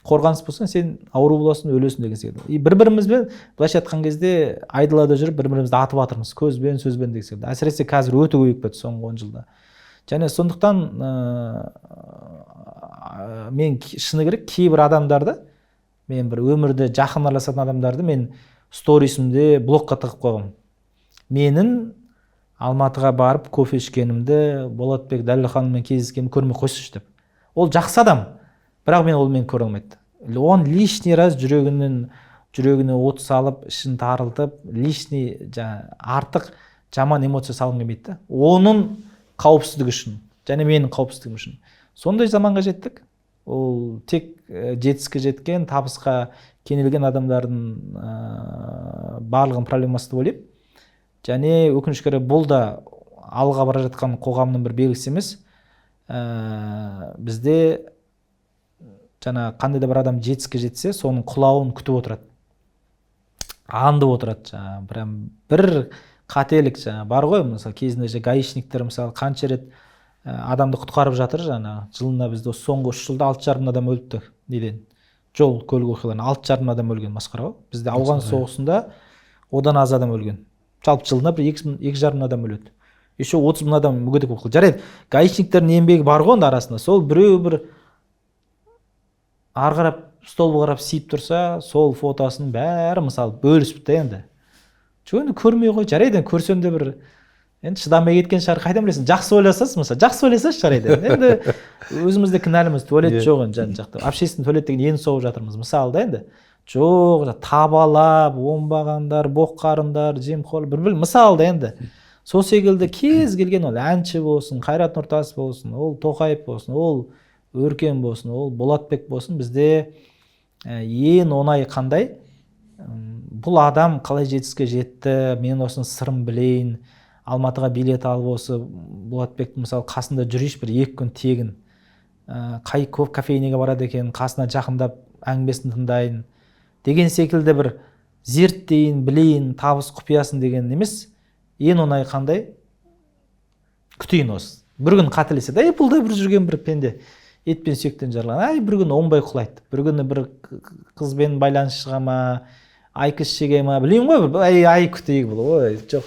қорғаныс болсаң сен ауру боласың, өлесің деген секілді. Bir-бірімізбен былайша айтқан кезде айдалада жүріп бір-бірімізді атып жатырмыз, көзбен, сөзбен деген секілді. Әсіресе қазір өте көбейіп кетті соңғы 10 жылда. Және сондықтан мен шыны керек кейбір адамдарды, мен бір өмірде жақын араласатын адамдарды мен сторисімде блокқа тығып қойғым. Менің Алматыға барып кофе ішкенімді, Болатбек Дәлелханмен кездескенімді көрмей қойсыншы деп. Ол жақсы адам, бірақ мен ол көре алмайды. Он лишний раз жүрегіне от салып, ішін тарылтып, лишний артық жаман эмоция салғым келмейді. Оның қауіпсіздігі үшін, және менің қауіпсіздігім үшін. Сондай заманға жеттік. Ол тек жетістікке жеткен, табысқа кенелген адамдардың барлығын проблемасы деп ойлаймын. Және өкінішке орай бұл да алға бара жатқан қоғамның бір белгісі емес. Бізде жаңа қандай да бір адам жетістікке жетсе, соның құлауын күтіп отырады. Аңдып отырады. Прям бір қателік бар ғой, мысалы кезінде гаишниктер мысалы қанша рет адамды құтқарып жатыр, жылына бізде соңғы 3 жылда 6,5 адам өліпті. Неден? Жол көлік оқиғаларынан 6,5 адам өлген, масқара ғой. Бізде Ауған соғысында одан аз адам өлген. Жалпы жылына бір 2,5 адам өледі. Еще 30,000 адам мүгедек болып қалды. Жарайды, гаишниктердің еңбегі бар ғой оның арасында. Сол біреу бір ары қарап столбы қарап сиіп тұрса, сол фотосын бәрі мысалы бөлісіпті енді. Çünkü көрмей қой, жарайды, көрсең де бір енді шыдамай кеткен шығар, қайдан білесің? Жақсы ойласасыз, мысалы, жақсы ойласаңыз жарайды. Енді өзімізде кінәліміз, туалет жоқ енді жан жақта. Общественный туалет деген енді соғып жатырмыз. Мысалы да енді жоқ, табалап, оңбағандар, боққарындар, жемқор, бір мысалы да енді. Сол секілді кез келген ол әнші болсын, Қайрат Нұртас болсын, ол Тоқаев болсын, ол Өркен болсын, ол Болатбек болсын, бізде ең оңай қандай? Бұл адам қалай жетістікке жетті, мен осының сырын білейін, Алматыға билет алып осы Болатбектің мысалы қасында жүрейінші бір 2 күн тегін. Қай көп кофейнеге барады екен, қасына жақындап әңгімесін тыңдайын деген секілді бір зерттейін, білейін, табыс құпиясын деген емес. Ең оңай қандай? Күтейін осы. Бір күн қателеседі. Бұл да бір жүрген бір пенде. Етпен сүйектен жарылған. Бір күні оңбай құлайды. Bir күні бір қызбен байланыс шыға ма, айкүс шеге ма, білейін ғой, ай күтейік бұл. Ой, жоқ.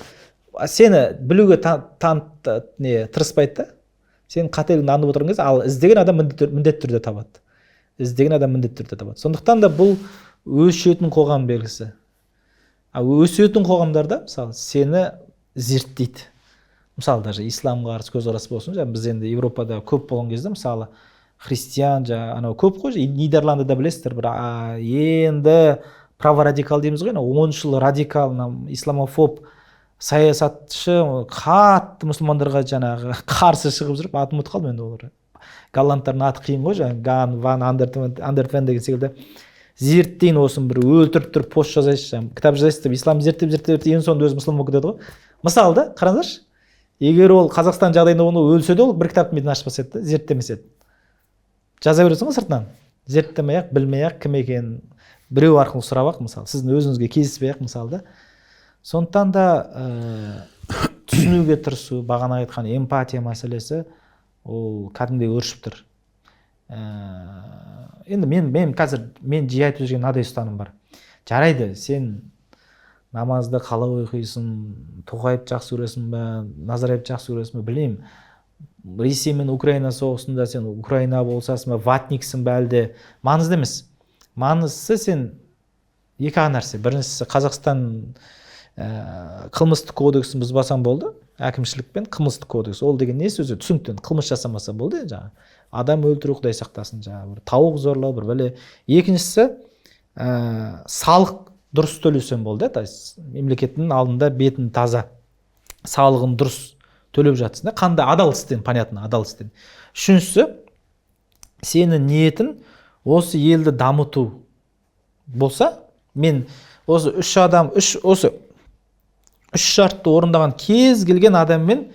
Сені білуге тырыспайды да. Сен қателігіңді аңдып отырған кезде, ал іздеген адам міндетті түрде табады. Сондықтан да бұл өсетін қоғам белгісі. Өсетін қоғамдарда, мысалы, сені зерттейді. Мысалы, даже исламға қарсы көзқарас болсын, біз енді Европада көп болған кезде, мысалы, христиан, көп қой, Нидерландыда білесіздер, бір енді праворадикал дейміз ғой, 10 жыл радикал, исламофоб саясатшы, қатты мұсылмандарға қарсы шығып жүріп, атын ұмытып қалдым енді олар. Голландтардың аты қиын ғой, Ган, Ван, Андертвен деген секілді. Зерттейін осын бір өлтіріп тұрып пост жазайшы, кітап жазайшы деп, ислам зерттеп, ең соңында өзі мұсылман болып кетеді ғой. Мысалы да, қараңыздаршы, егер ол Қазақстан жағдайында оны өлсе де, ол бір кітаптың бетін ашпас еді, зерттемес еді. Жаза бересің ғой сыртынан. Зерттемей-ақ, білмей-ақ, кім екенін біреу арқылы сұрап-ақ, мысалы, сіздің өзіңізге кездеспей-ақ, мысалы да. Сондықтан да түсінуге тырысу, бағана айтқан эмпатия мәселесі, ол кәдімгідей өршіп тұр. Енді мен қазір жиі айтып жүрген мынадай ұстаным бар. Жарайды, сен намазды қалай оқисың, Тоқаевты жақсы көресің бе, Назарбаевты жақсы көресің бе, білмеймін. Ресей мен Украина соғысында сен Украина болсасың ба, ватниксің бе әлде, маңызды емес. Маңыздысы сен екі ақ нәрсе. Біріншісі Қазақстан қылмыстық кодексін бұзбасаң болды, әкімшілік пен қылмыстық кодекс. Ол деген не сөзі? Түсініктен қылмыс жасамаса болды, жаңағы. Адам өлтіру құдай сақтасын, жаңағы бір тауық зорлау, бір бәле. Екіншісі салық дұрыс төлесең болды, то есть мемлекеттің алдында бетін таза, салығын дұрыс төлеп жатсың да, қандай адал істен, понятно, адал істен. Үшіншісі, сенің ниетің осы елді дамыту болса, мен осы осы үш шартты орындаған кез келген адаммен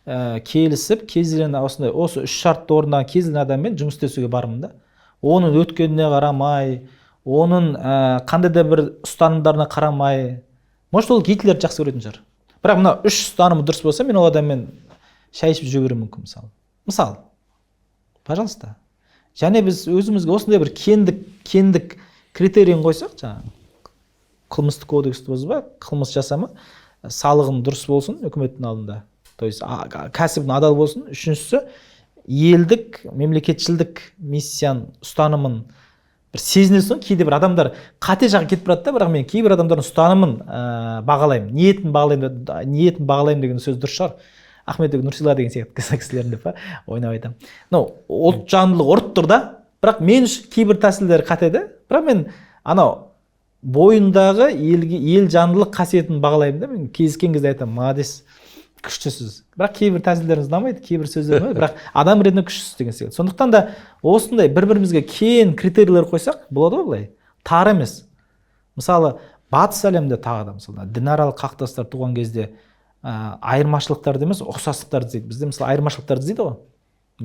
келісіп, осындай осы үш шартты орындаған кез келген адаммен жұмыс істесуге бармын да. Оның өткеніне қарамай, оның қандай да бір ұстанымдарына қарамай, может ол Гитлерді жақсы көретін шығар. Бірақ мына үш ұстанымы дұрыс болса, мен ол адаммен шай ішіп жүре беруім мүмкін, мысалы. Пожалуйста. Және біз өзімізге осындай бір кендік критерийін қойсақ, жаңағы қылмыстық кодексті бұзба, қылмыс жасама, салығын дұрыс болсын үкіметтің алдында. То есть кәсібің адал болсын. Үшіншісі, елдік, мемлекетшілдік миссияның ұстанымын бір сезінесің. Кейде бір адамдар қате жаққа кетіп барады да, бірақ мен кейбір адамдардың ұстанымын бағалаймын, ниетін бағалаймын деген сөз дұрыс шығар. Ахметбек Нұрсила деген сияқты кісілерін деп ойнап айтамын. Ұлт жандылық ұрып тұр да, бірақ мен үшін кейбір тәсілдер қате да, бірақ мен бойындағы ел жандылық қасиетін бағалаймын да, мен кездескен кезде айтамын, молодец, күштісіз. Бірақ кейбір тәсілдеріңіз ұнамайды, кейбір сөздер ұнамайды, бірақ адам ретінде күштісіз деген сияқты. Сондықтан да осындай бір-бірімізге кен критерийлер қойсақ, болады ғой былай, тар емес. Мысалы, батыс әлемде тағы да, мысалы, дінаралық қақтығыстар туған кезде айырмашылықтарды емес, ұқсастықтарды іздейді. Бізде мысалы айырмашылықтарды іздейді ғой.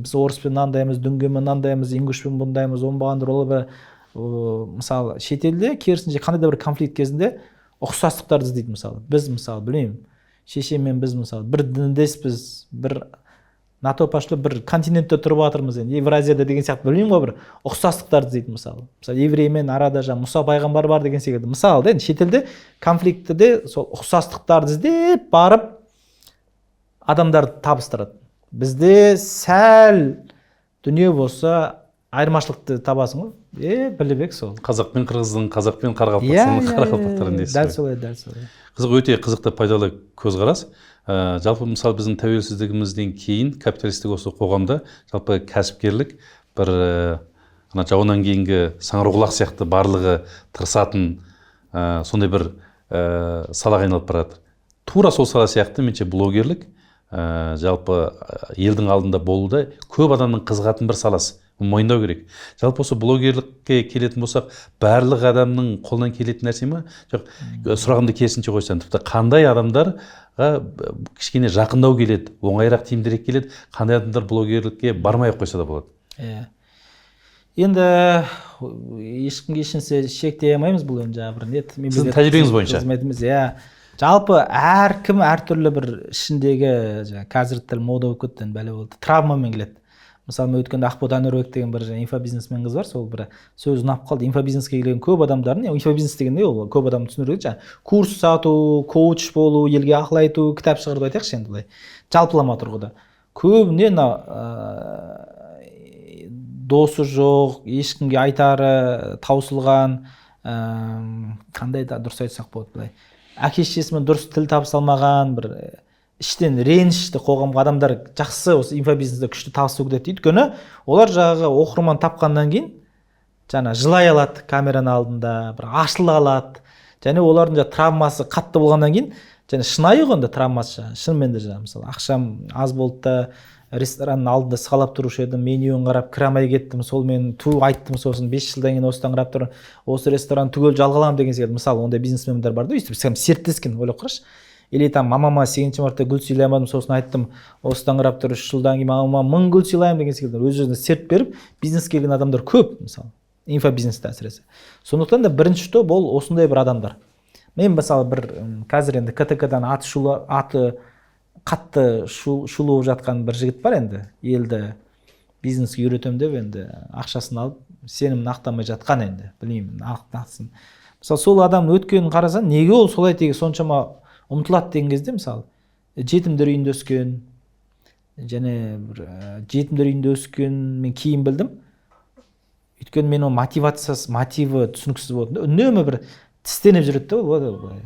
Біз орыспен мынандаймыз, дүнгенмен мынандаймыз, ингушпен бұндаймыз, оңбағандар олар мысалы шетелде керісінше қандай да бір конфликт кезінде ұқсастықтарды іздейді. Мысалы біз мысалы білмеймін, шешеммен біз мысалы бір дінdeспіз, бір НАТО пашлы бір континентте тұрып жатырмыз, енді Евразияда деген сияқты білмеймін ғой, бір ұқсастықтарды іздейді. Мысалы евреймен арада Мұса пайғамбар бар деген секілді. Мысалы енді шетелде конфликтіде сол ұқсастықтарды іздеп барып адамдарды табыстырады. Бізде сәл дүние болса айырмашылықты табасың ғой. Білібек сол. Қазақ пен қырғыздың, қазақ пен қарақалпақтардың дейсіз. Дәл солай, дәл солай. Қызық, өте қызықты, пайдалы көзқарас. Жалпы мысалы біздің тәуелсіздігімізден кейін капиталистік осы қоғамда жалпы кәсіпкерлік бір жауынан кейінгі саңырауқұлақ сияқты барлығы тырысатын сондай бір салаға айналып барады. Тура сол сала сияқты менше блогерлік жалпы елдің алдында болуда көп адамның қызығатын бір саласы. Мойындау керек. Жалпы осы блогерлікке келетін болсақ, барлық адамның қолынан келетін нәрсе ме? Жоқ, сұрағымды керісінше қойсам, тіпті қандай адамдарға кішкене жақындау келеді, оңайырақ, тиімдірек келеді, қандай адамдар блогерлікке бармай қойса да болады. Енді ешкімге ешнәрсе шектей алмаймыз, бұл енді бір нет. Сіздің тәжірибеңіз бойынша. Жалпы әркім әртүрлі бір ішіндегі қазіргі тіл мода болып кетті, бәле болды. Травмамен келеді. Мысалы, мен өткенде Ақбота Әнөрбек деген бір инфобизнесмен қыз бар, сол бір сөз ұнап қалды. Инфобизнеске келген көп адамдардың, инфобизнес деген не ол? Көп адам түсіндіру керек, курс сату, коуч болу, елге ақыл айту, кітап шығарып айтайықшы енді былай. Жалпылама тұрғыда. Көбіне досы жоқ, ешкімге айтары таусылған, қандай да дұрыс айтсақ болады былай. Әке-шешесімен дұрыс тіл табыса алмаған, бір іштен ренішті қоғамға адамдар жақсы осы инфобизнесте күшті табысу керек дейді. Өйткені олар жағы оқырман тапқаннан кейін жаңа жылай алады камераның алдында, бір ашыла алады. Және олардың травмасы қатты болғаннан кейін және шынайы ғой травмасы. Шынымен де мысалы ақшам аз болды да ресторанның алдында сығалап тұрушы едім, менюін қарап кірамай кеттім, сол мен айттым, сосын 5 жылдан кейін осыдан қарап тұрмын, осы ресторан түгел жалғаламын деген секілді. Мысалы ондай бизнесмендер бар да, өйстіп серттескен, ойлап қарашы. Или там мамама 8-ші мартта гүл сыйламадым, сосын айттым, осыдан қарап тұр 3 жылдан кейін мамама 1000 гүл сыйлаймын деген секілді. Өз-өзіне серт беріп, бизнеске келген адамдар көп, мысалы, инфобизнесте әсіресе. Сондықтан да бірінші топ ол осындай бір адамдар. Мен мысалы бір қазір енді КТК-дан аты қатты шулы жатқан бір жігіт бар енді, елді бизнеске үйретем деп енді ақшасын алып, сенімін ақтамай жатқан енді, білмеймін, ақтасын. Мысалы сол адамның өткенін қарасаң, неге ол солай тегі соншама ұмтылады деген кезде, мысалы жетімдер үйінде өскен, және бір жетімдер үйінде өскен, мен кейін білдім. Өйткені мен оның мотиві түсініксіз болды да. Үнемі бір тістеніп жүреді да ол былай.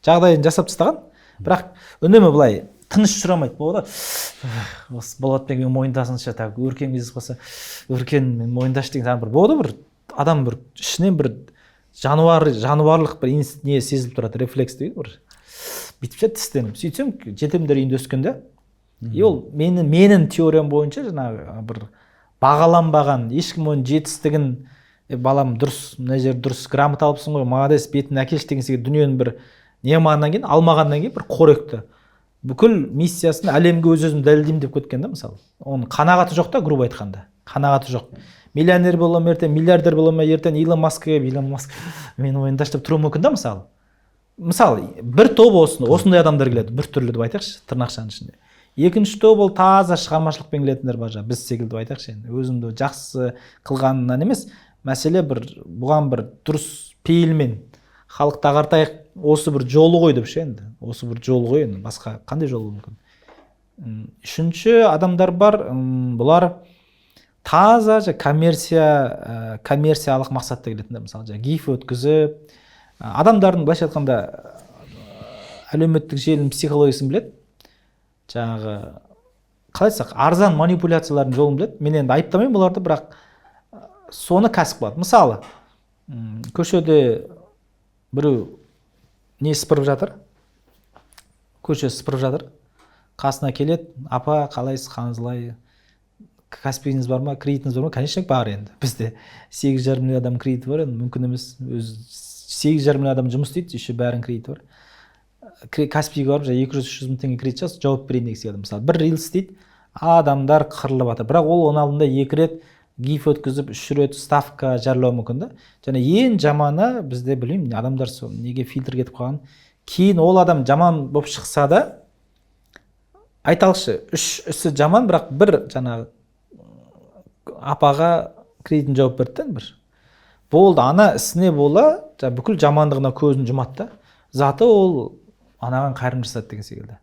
Жағдайын жасап тастаған, бірақ үнемі былай тыныш жүре алмайды. Болады. Осы болат мен мойындасыншы, так өркен кездесіп қалса, өркен мен мойындашы деген бір болады, бір адам бір ішінен бір жануарлық бір не сезіліп тұрады, рефлекс дейді бір. Бүйтіп ше тістеніп. Сөйтсем, жетімдер үйінде өскенде, ол менің теориям бойынша жаңағы бір бағаланбаған, ешкім оның жетістігін балам дұрыс, мына жер дұрыс, грамота алыпсың ғой, молодец, бетін әкелші деген секілді дүниенің бір не алмағаннан кейін бір қоректі. Бүкіл миссиясын әлемге өз-өзім дәлелдеймін деп кеткен да, мысалы. Оның қанағаты жоқ та, грубо айтқанда. Қанағаты жоқ. Миллионер боламын ертең, миллиардер боламын ертең, Илон Маск мен ойындашы деп тұруы мүмкін да, мысалы. Мысалы, бір топ осындай адамдар келеді, бір түрлі деп айтайықшы, тырнақшаның ішінде. Екінші топ ол таза шығармашылықпен келетіндер бар, біз секілді деп айтайықшы, өзімді жақсы қылғанынан емес, мәселе бұған бір дұрыс пейілмен халықты ағартайық, осы бір жолы ғой деп ше енді. Осы бір жол ғой енді, басқа қандай жол мүмкін. Үшінші адамдар бар, бұлар таза коммерциялық мақсатта келетіндер, мысалы, гиф өткізіп, адамдардың былайша айтқанда әлеуметтік желінің психологиясын біледі. Жаңағы қалай айтсақ, арзан манипуляциялардың жолын біледі. Мен енді айыптамаймын бұларды, бірақ соны кәсіп қылады. Мысалы, көшеде біреу не сыпырып жатыр, көше сыпырып жатыр, қасына келеді, апа қалайсыз, қаңызлай, каспиіңіз бар ма, кредитіңіз бар ма? Конечно бар енді. Бізде 8,5 миллион адам кредиті бар, енді мүмкін емес. 8,5 миллион адам жұмыс істейді, еще бәрінің кредиті бар. Каспиге барып 200-300 мың теңге кредит жаз, жауап берейін деген секілді. Мысалы, бір рилс дейді, адамдар қырылып жатыр. Бірақ ол оның алдында 2 рет гиф өткізіп, 3 рет ставка жарлауы мүмкін да. Және ең жаманы бізде білмеймін, адамдар неге фильтр кетіп қалған. Кейін ол адам жаман болып шықса да, айталықшы, 3 ісі жаман, бірақ бір жаңағы апаға кредитін жауап берді бір. Болды, ана ісіне бола, бүкіл жамандығына көзін жұмады да. Заты ол анаған қайырым жасады деген секілді.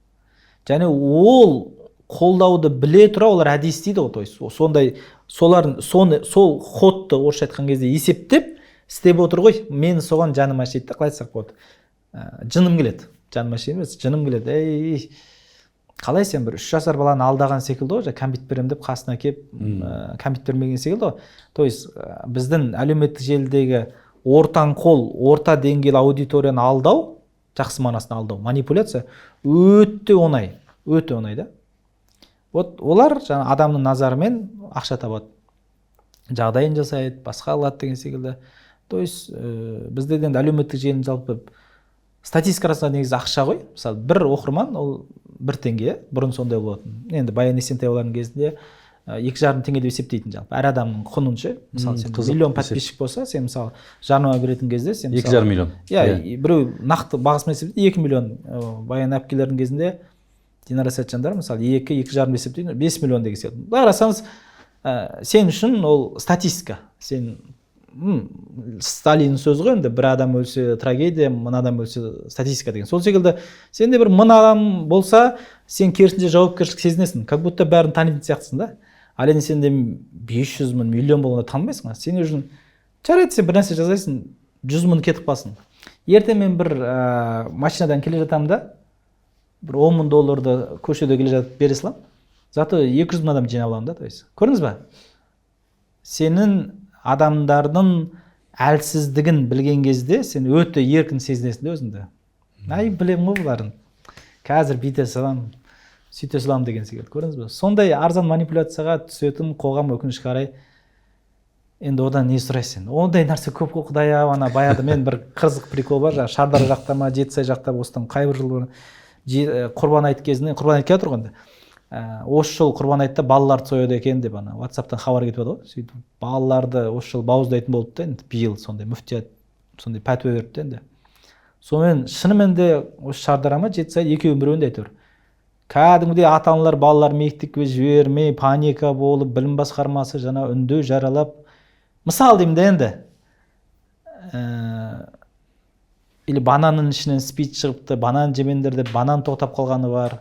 Және ол қолдауды біле тұра, олар әдейі істейді ғой, сондай сол ходты орысша айтқан кезде есептеп істеп отыр ғой. Мен соған жаным ашиды да, қалай айтсақ болады. Жыным келеді. Жаным ашиды емес, жыным келеді. Ей, қалай сен бір 3 жасар баланы алдаған секілді ғой, кәмпит берем деп қасына келіп, кәмпит бермеген секілді ғой. То есть біздің әлеуметтік желідегі ортан қол, орта деңгейлі аудиторияны алдау, жақсы мағынасында алдау, манипуляция өте оңай да. Вот олар жаңа адамның назарымен ақша табады, жағдайын жасайды, басқа алады деген секілді. То есть бізде енді әлеуметтік желінің жалпы статистикасында негізі ақша ғой. Мысалы, бір оқырман ол 1 теңге, бұрын сондай болатын. Енді Баян Есентаевалардың кезінде 2,5 теңге деп есептейтін жалпы. Әр адамның құнын ше. Мысалы, сен миллион подписчик болса, сен мысалы жарнама беретін кезде сен 2,5 миллион. Иә, біреу нақты бағасымен есептейді 2 миллион. Баян әпкелердің кезінде Динара Сәтжандар мысалы 2,5 есептейді, 5 миллион деген секілді. Қарасаңыз, сен үшін ол статистика. Сен Сталин сөзі ғой енді, бір адам өлсе трагедия, 1000 адам өлсе статистика деген. Сол секілді сенде бір 1000 адам болса, сен керісінше жауапкершілік сезінесің. Как будто бәрін танитын сияқтысың да. Ал енді сенде 500 мың, миллион болғанда танымайсың. Сен үшін жарайды, сен бір нәрсе жазайсың, 100 мың кетіп қалсын. Ертең мен бір машинадан келе жатамын да, бір 10 мың долларды көшеде келе жатып бере салам. Зато 200 мың адам жинап аламын да, то есть. Көрдіңіз ба? Сенің адамдардың әлсіздігін білген кезде сен өте еркін сезінесің де өзіңді. Ай, білем ғой бұларын. Қазір бүйте салам, сөйте салам деген секілді. Көрдіңіз бе? Сондай арзан манипуляцияға түсетін қоғам өкінішке қарай. Енді одан не сұрайсың? Ондай нәрсе көп қой, Құдай-ау, ана баяғыда мен бір қызық прикол бар, Шардар жақта ма, Жетісай жақта осыдан қай бір жыл бұрын Құрбан айт кезінде, Құрбан айтқа тұрғанда, осы жыл Құрбан айтта балаларды сояды екен деп ана WhatsApp-тан хабар кетіп еді ғой. Сөйтіп балаларды осы жыл бауыздайтын болыпты да, енді биыл сондай мүфтият сондай пәтуа беріпті енді. Сонымен шынымен де осы Шардар ма, Жетісай екеуінің біреуінде әйтеуір. Кәдімгідей ата-аналар балалар мектепке жібермей, паника болып, білім басқармасы жаңа үндеу жаралап, мысал деймін де енді, или бананның ішінен спич шығыпты, банан жемеңдер деп банан тоқтап қалғаны бар.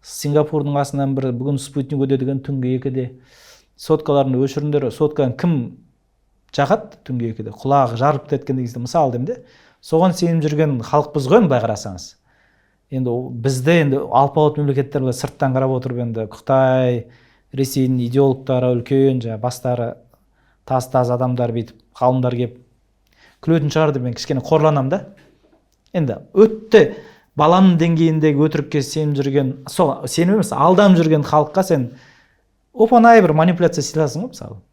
Сингапурдың астынан бір бүгін спутник өтеді деген түнгі 2-де соткаларын өшіріңдер, сотканы кім жағады түнгі 2-де, құлағы жарылып кеткен деген мысал деймін де. Соған сеніп жүрген халықпыз ғой былай қарасаңыз. Енді бізде енді алпауыт мемлекеттер сырттан қарап отырып енді Қытай, Ресейдің идеологтары үлкен, бастары таз адамдар бүйтіп, ғалымдар келіп күлетін шығар деп мен кішкене қорланамын да. Енді өтті баланың деңгейіндегі өтірікке сеніп жүрген, сеніп емес, алдам жүрген халыққа сен оп-оңай бір манипуляция сыйласың ғой мысалы.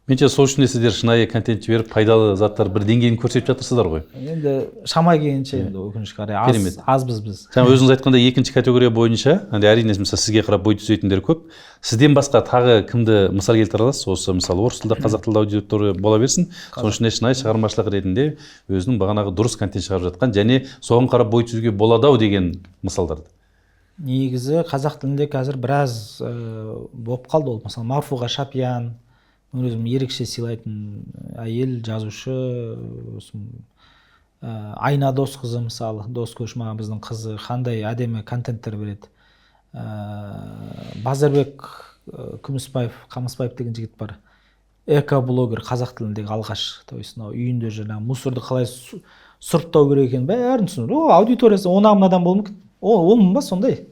Менше сол үшін сіздер шынайы контент жіберіп, пайдалы заттар бір деңгейін көрсетіп жатырсыздар ғой. Енді шамай келгенше енді өкінішке қарай азбыз біз. Жаңа өзіңіз айтқанда екінші категория бойынша, әрине мысалы сізге қарап бой түзейтіндер көп. Сізден басқа тағы кімді мысал келтіре аласыз? Осы мысалы орыс тілді, қазақ тілді аудитория бола берсін. Соның ішінде шынайы шығармашылық ретінде өзінің бағанағы дұрыс контент шығарып жатқан және соған қарап бой түзуге болады-ау деген мысалдарды. Негізі қазақ тілінде қазір біраз болып қалды ол. Мысалы Марфуға Шапиян, өзім ерекше сыйлайтын әйел, жазушы, Айна Досқызы мысалы, Дос Көшмаған біздің қызы қандай әдемі контенттер береді. Базарбек Қамысбаев деген жігіт бар. Эко-блогер, қазақ тіліндегі алғаш. То есть үйінде жаңағы мусорды қалай сұрыптау керек екенін бәрін түсіндіреді. Аудиториясы 10 адам болуы мүмкін. Ол ба сондай?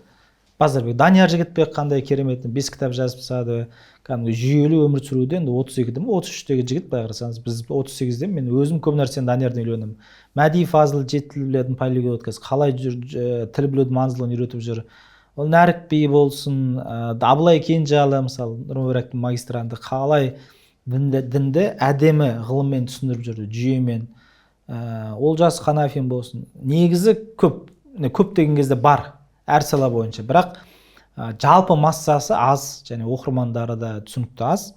Базарбек, Данияр Жігітбек қандай керемет, 5 кітап жазып тастады. Кәдімгі жүйелі өмір сүруде енді 32-де ме 33-тегі жігіт былай қарасаңыз, біз 38-де мен өзім көп нәрсені Даниярдан үйрендім. Мәди Фазыл 7 тіл білетін полиглот, қалай тіл білудің маңыздылығын үйретіп жүр. Ол Нәрік би болсын, Абылай Кенжалы мысалы, Нұрмүбәрактың магистранты қалай дінді әдемі ғылыммен түсіндіріп жүрді, жүйемен. Олжас Қанафин болсын. Негізі көп деген кезде бар, әр сала бойынша. Бірақ жалпы массасы аз, және оқырмандары да түсінікті аз.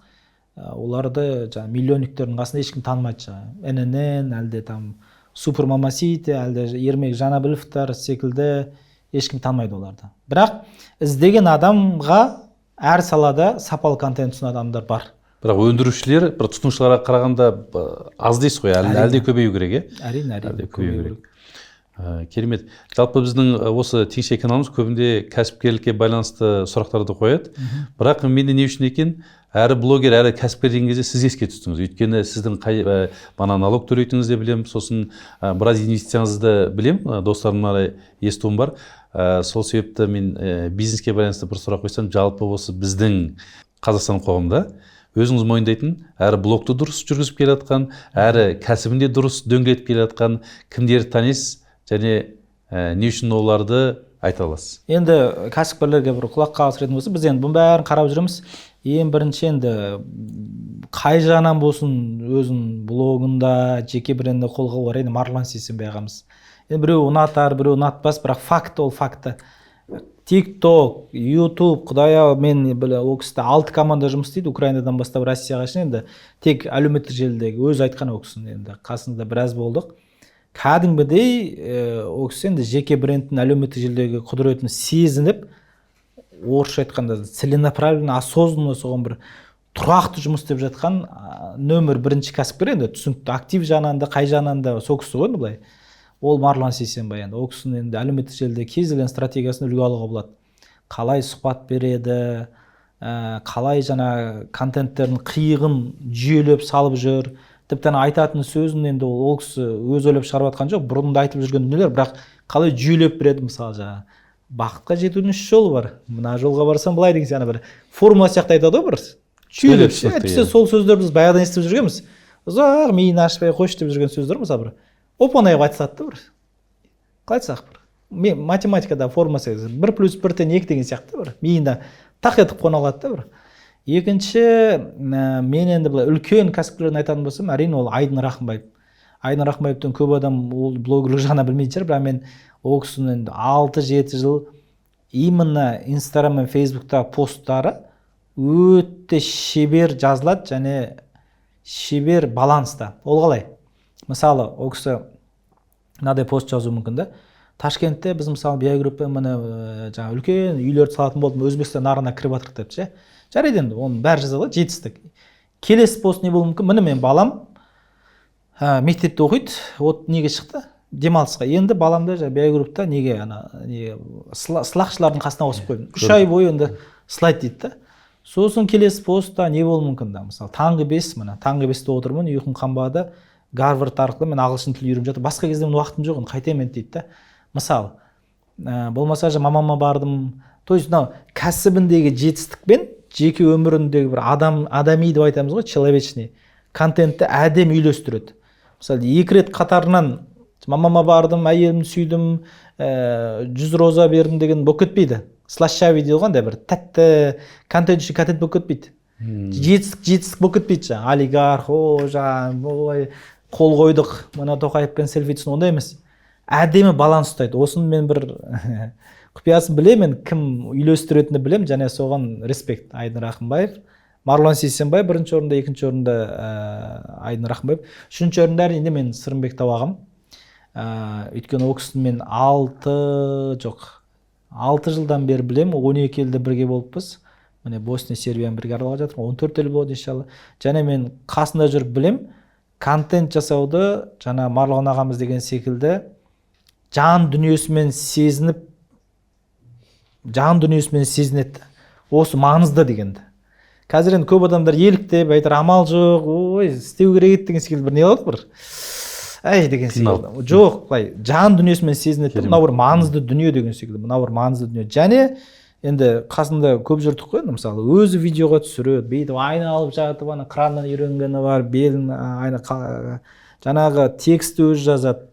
Оларды миллионниктердің қасында ешкім танымайды. ННН, әлде Супер Мамасите, әлде Ермек Жанабіловтар секілді ешкім танымайды оларды. Бірақ іздеген адамға әр салада сапалы контент ұсынатын адамдар бар. Бірақ өндірушілер бір тұтынушыларға қарағанда аз дейсіз ғой, әлде көбею керек, Әрине, көбею керек. Керемет. Жалпы біздің осы теңше каналымыз көбінде кәсіпкерлікке байланысты сұрақтарды қояды. Бірақ менде не үшін екен, әрі блогер, әрі кәсіпкер деген кезде сіз еске түстіңіз. Өйткені сіздің налог төлейтініңізді білем, сосын біраз инвестицияңызды білем, достарымнан естуім бар. Сол себепті мен бизнеске байланысты бір сұрақ қойсам, жалпы осы біздің Қазақстан қоғамында өзіңіз мойындайтын, әрі блогты дұрыс жүргізіп келе жатқан, әрі кәсібінде дұрыс дөңгелетіп келе жатқан кімдерді танисыз? Және не үшін оларды айта аласыз? Енді кәсіпкерлерге бір құлақ қағыс ретінде болса, біз енді бұның бәрін қарап жүрміз. Ең бірінші енді қай жағынан болсын өзінің блогында, жеке брендінде қолға алар, енді Марлан Сейсенбай ағамыз. Енді біреу ұнатар, біреу ұнатпас, бірақ факт ол факты. TikTok, YouTube, құдай-ау, мен ол кісіде 6 команда жұмыс істейді, Украинадан бастап Россияға шейін, енді тек әлеуметтік желідегі өзі айтқан ол кісінің енді қасында біраз болдық. Кәдімгідей ол кісі енді жеке брендтің әлеуметтік желідегі құдіретін сезініп, орысша айтқанда целенаправленно, осознанно соған бір тұрақты жұмыс істеп жатқан нөмір бірінші кәсіпкер, енді түсінікті актив жағынан да, қай жағынан да сол кісі ғой былай. Ол Марлан Сейсенбай, енді ол кісінің енді әлеуметтік желіде кез келген стратегиясын үлгі алуға болады. Қалай сұхбат береді, қалай жаңа контенттердің қиығын жүйелеп салып жүр. Тіптен айтатын сөзін енді ол кісі өз ойлап шығарып жатқан жоқ, бұрында айтып жүрген дүниелер, бірақ қалай жүйелеп береді, мысалы жаңа бақытқа жетудің 3 жолы бар. Мына жолға барсам былай деген сияқты бір формула сияқты айтады ғой, бір жүйелеп. Әйтпесе сол сөздерді біз баяғыдан естіп жүргенбіз. Ұзақ миын ашпай қойшы деп жүрген сөздер мысалы бір оп-оңай айтылады да бір. Қалай айтсақ бір. Мен математикада формуласы 1+1 2 деген сияқты бір. Миында тақ етіп қона алады да бір. Екінші, мен енді үлкен кәсіпкерлерін айтатын болсам, әрине ол Айдын Рахымбаев. Айдын Рахымбаевтан көп адам ол блогерлік жағына білмейтін шығар, бірақ мен ол кісінің 6-7 жыл именно Инстаграм мен Фейсбуктағы посттары өте шебер жазылады және шебер баланста. Ол қалай? Мысалы, ол кісі мынадай пост жазу мүмкін да. Ташкентте біз мысалы биогруппа жаңа үлкен үйлерді салатын болдым, Өзбекстан нарығына кіріп жатырық деп ше. Жарайды енді, оның бәрі жазылды, жетістік. Келесі пост не болуы мүмкін? Міне мен балам мектепте оқиды, от неге шықты? демалысқа. Енді баламды биогруппта неге сылақшылардың қасына қосып қойдым. 3 ай бойы енді сылайды дейді да. Сосын келесі постта не болуы мүмкін да, мысалы таңғы 5, мына таңғы 5-те отырмын, ұйқым қанбады, Гарвард арқылы мен ағылшын тілі үйреніп жатыр. Басқа кезде мен уақытым жоқ, қайтемін дейді да. Мысалы, болмаса мамама бардым. То есть мынау кәсібіндегі жетістікпен жеке өміріндегі бір адами деп айтамыз ғой, человечный контентті әдем үйлестіреді. Мысалы 2 рет қатарынан мамама бардым, әйелімді сүйдім, 100 роза бердім деген болып кетпейді. Слащавый дейді ғой, бір тәтті контент үшін контент болып кетпейді. Жетістік болып кетпейді жаңа. Олигарх, жаңа қол қойдық, мына Тоқаевпен селфи түсін, ондай емес. Әдемі баланс ұстайды. Осыны мен бір құпиясын білемін, кім үйлестіретінді білем, және соған респект. Айдын Рахымбаев, Марлон Сейсенбай бірінші орында, екінші орында Айдын Рахымбаев, үшінші орында әрине мен Сырымбек Тауағым. Өйткені ол кісіні мен 6 жылдан бері білем, 12 елде бірге болыппыз. Міне Босния, Сербияны бірге аралап жатырмын, 14 ел болады иншалла. Және мен қасында жүріп білем, контент жасауды жаңа Марлон ағамыз деген секілді жан дүниесімен сезінеді. Осы маңызды дегенді. Қазір енді көп адамдар еліктеп айтар, амал жоқ, ой, істеу керек деген секілді бір не болады бір. Деген секілді. Жоқ, былай жан дүниесімен сезінеді. Мынау бір маңызды дүние деген секілді. Мынау бір маңызды дүние. Және енді қасында көп жүрдік қой, мысалы өзі видеоға түсіреді, бүйтіп айналып жатып, ана краннан үйренгені бар, белін жаңағы текст өзі жазады.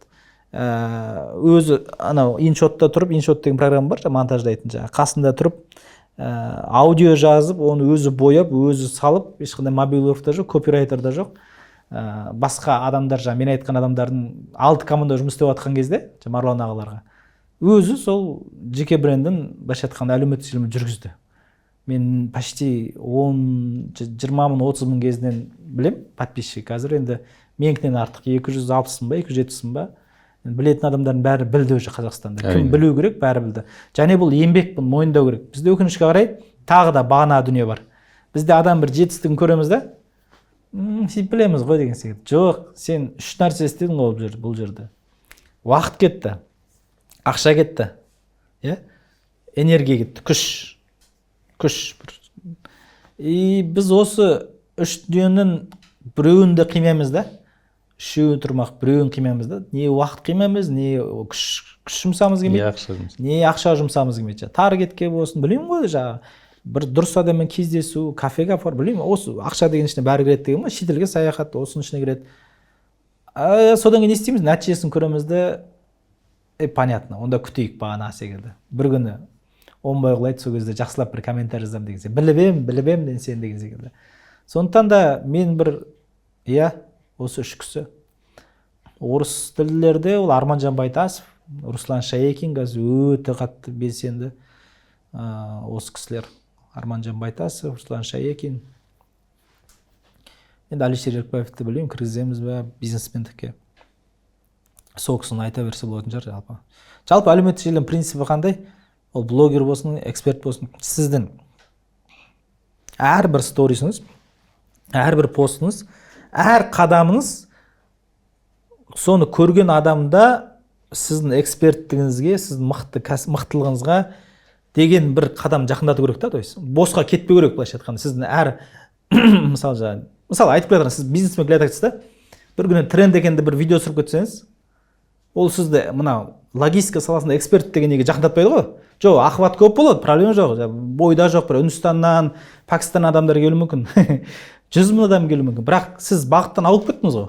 Өзі анау иншотта тұрып, иншот деген программа бар, монтаждайтын жаңағы. Қасында тұрып аудио жазып, оны өзі бояп, өзі салып, ешқандай мобиловта жоқ, копирайтерда жоқ. Басқа адамдар, мен айтқан адамдардың 6 команда жұмыс істеп жатқан кезде, Марлон ағаларға, өзі сол жеке брендін былайша айтқанда әлеуметтік желімен жүргізді. Мен почти 20-30 мың кезінен білем, подписчик. Қазір енді менікінен артық 260 ба, 270 ба. Білетін адамдардың бәрі білді уже Қазақстанда. Кім білу керек, бәрі білді. Және бұл еңбек, бұл мойындау керек. Бізде өкінішке қарай тағы да бағана дүние бар. Бізде адам бір жетістігін көреміз да, сен білеміз ғой деген секілді. Жоқ, сен 3 нәрсе істедің ғой бұл жерде. Уақыт кетті, ақша кетті, энергия кетті, күш. Біз осы 3 дүниенің біреуінде қимаймыз да. 3 тұрмақ, біреуін қимаймыз да. Не уақыт қимаймыз, не күш жұмсамыз келмейді, не ақша жұмсамыз келмейді. Таргетке болсын, білемін ғой жаңағы. Бір дұрыс адаммен кездесу, кафеге апар, білемін, осы ақша деген ішіне бәрі кіреді деген ма, шетелге саяхат осының ішіне кіреді. Содан кейін не істейміз, нәтижесін көреміз де, понятно, онда күтейік бағана секілді. Бір күні оңбай құлайды, сол кезде жақсылап бір комментарий жазамын деген секілді. Біліп ем сен деген секілді. Сондықтан да мен бір, осы 3 кісі. Орыс тілділерде ол Арманжан Байтасов, Руслан Шаекин өте қатты белсенді. Осы кісілер. Арманжан Байтасов, Руслан Шаекин. Енді Алишер Еркбаевты білемін, кіргіземіз бе бизнесмендікке. Сол кісіні айта берсе болатын шығар жалпы. Жалпы әлеуметтік желінің принципі қандай? Ол блогер болсын, эксперт болсын, сіздің әрбір сторисіңіз, әрбір постыңыз, әр қадамыңыз соны көрген адамда сіздің эксперттігіңізге, сіздің мықтылығыңызға деген бір қадам жақындату керек та, то есть босқа кетпеу керек былайша айтқанда. Сіздің әр мысалы айтып келе жатырсыз, сіз бизнесмен келе жатырсыз да, бір күні тренд екенде бір видео түсіріп кетсеңіз, ол сізді мына логистика саласында эксперт деген неге жақындатпайды ғой. Жоқ, ақыбат көп болады, проблема жоқ. Бойда жоқ, бір Үндістаннан, Пакистаннан адамдар келуі мүмкін. 100 мың адам келуі мүмкін. Бірақ сіз бағыттан ауып кеттіңіз ғой.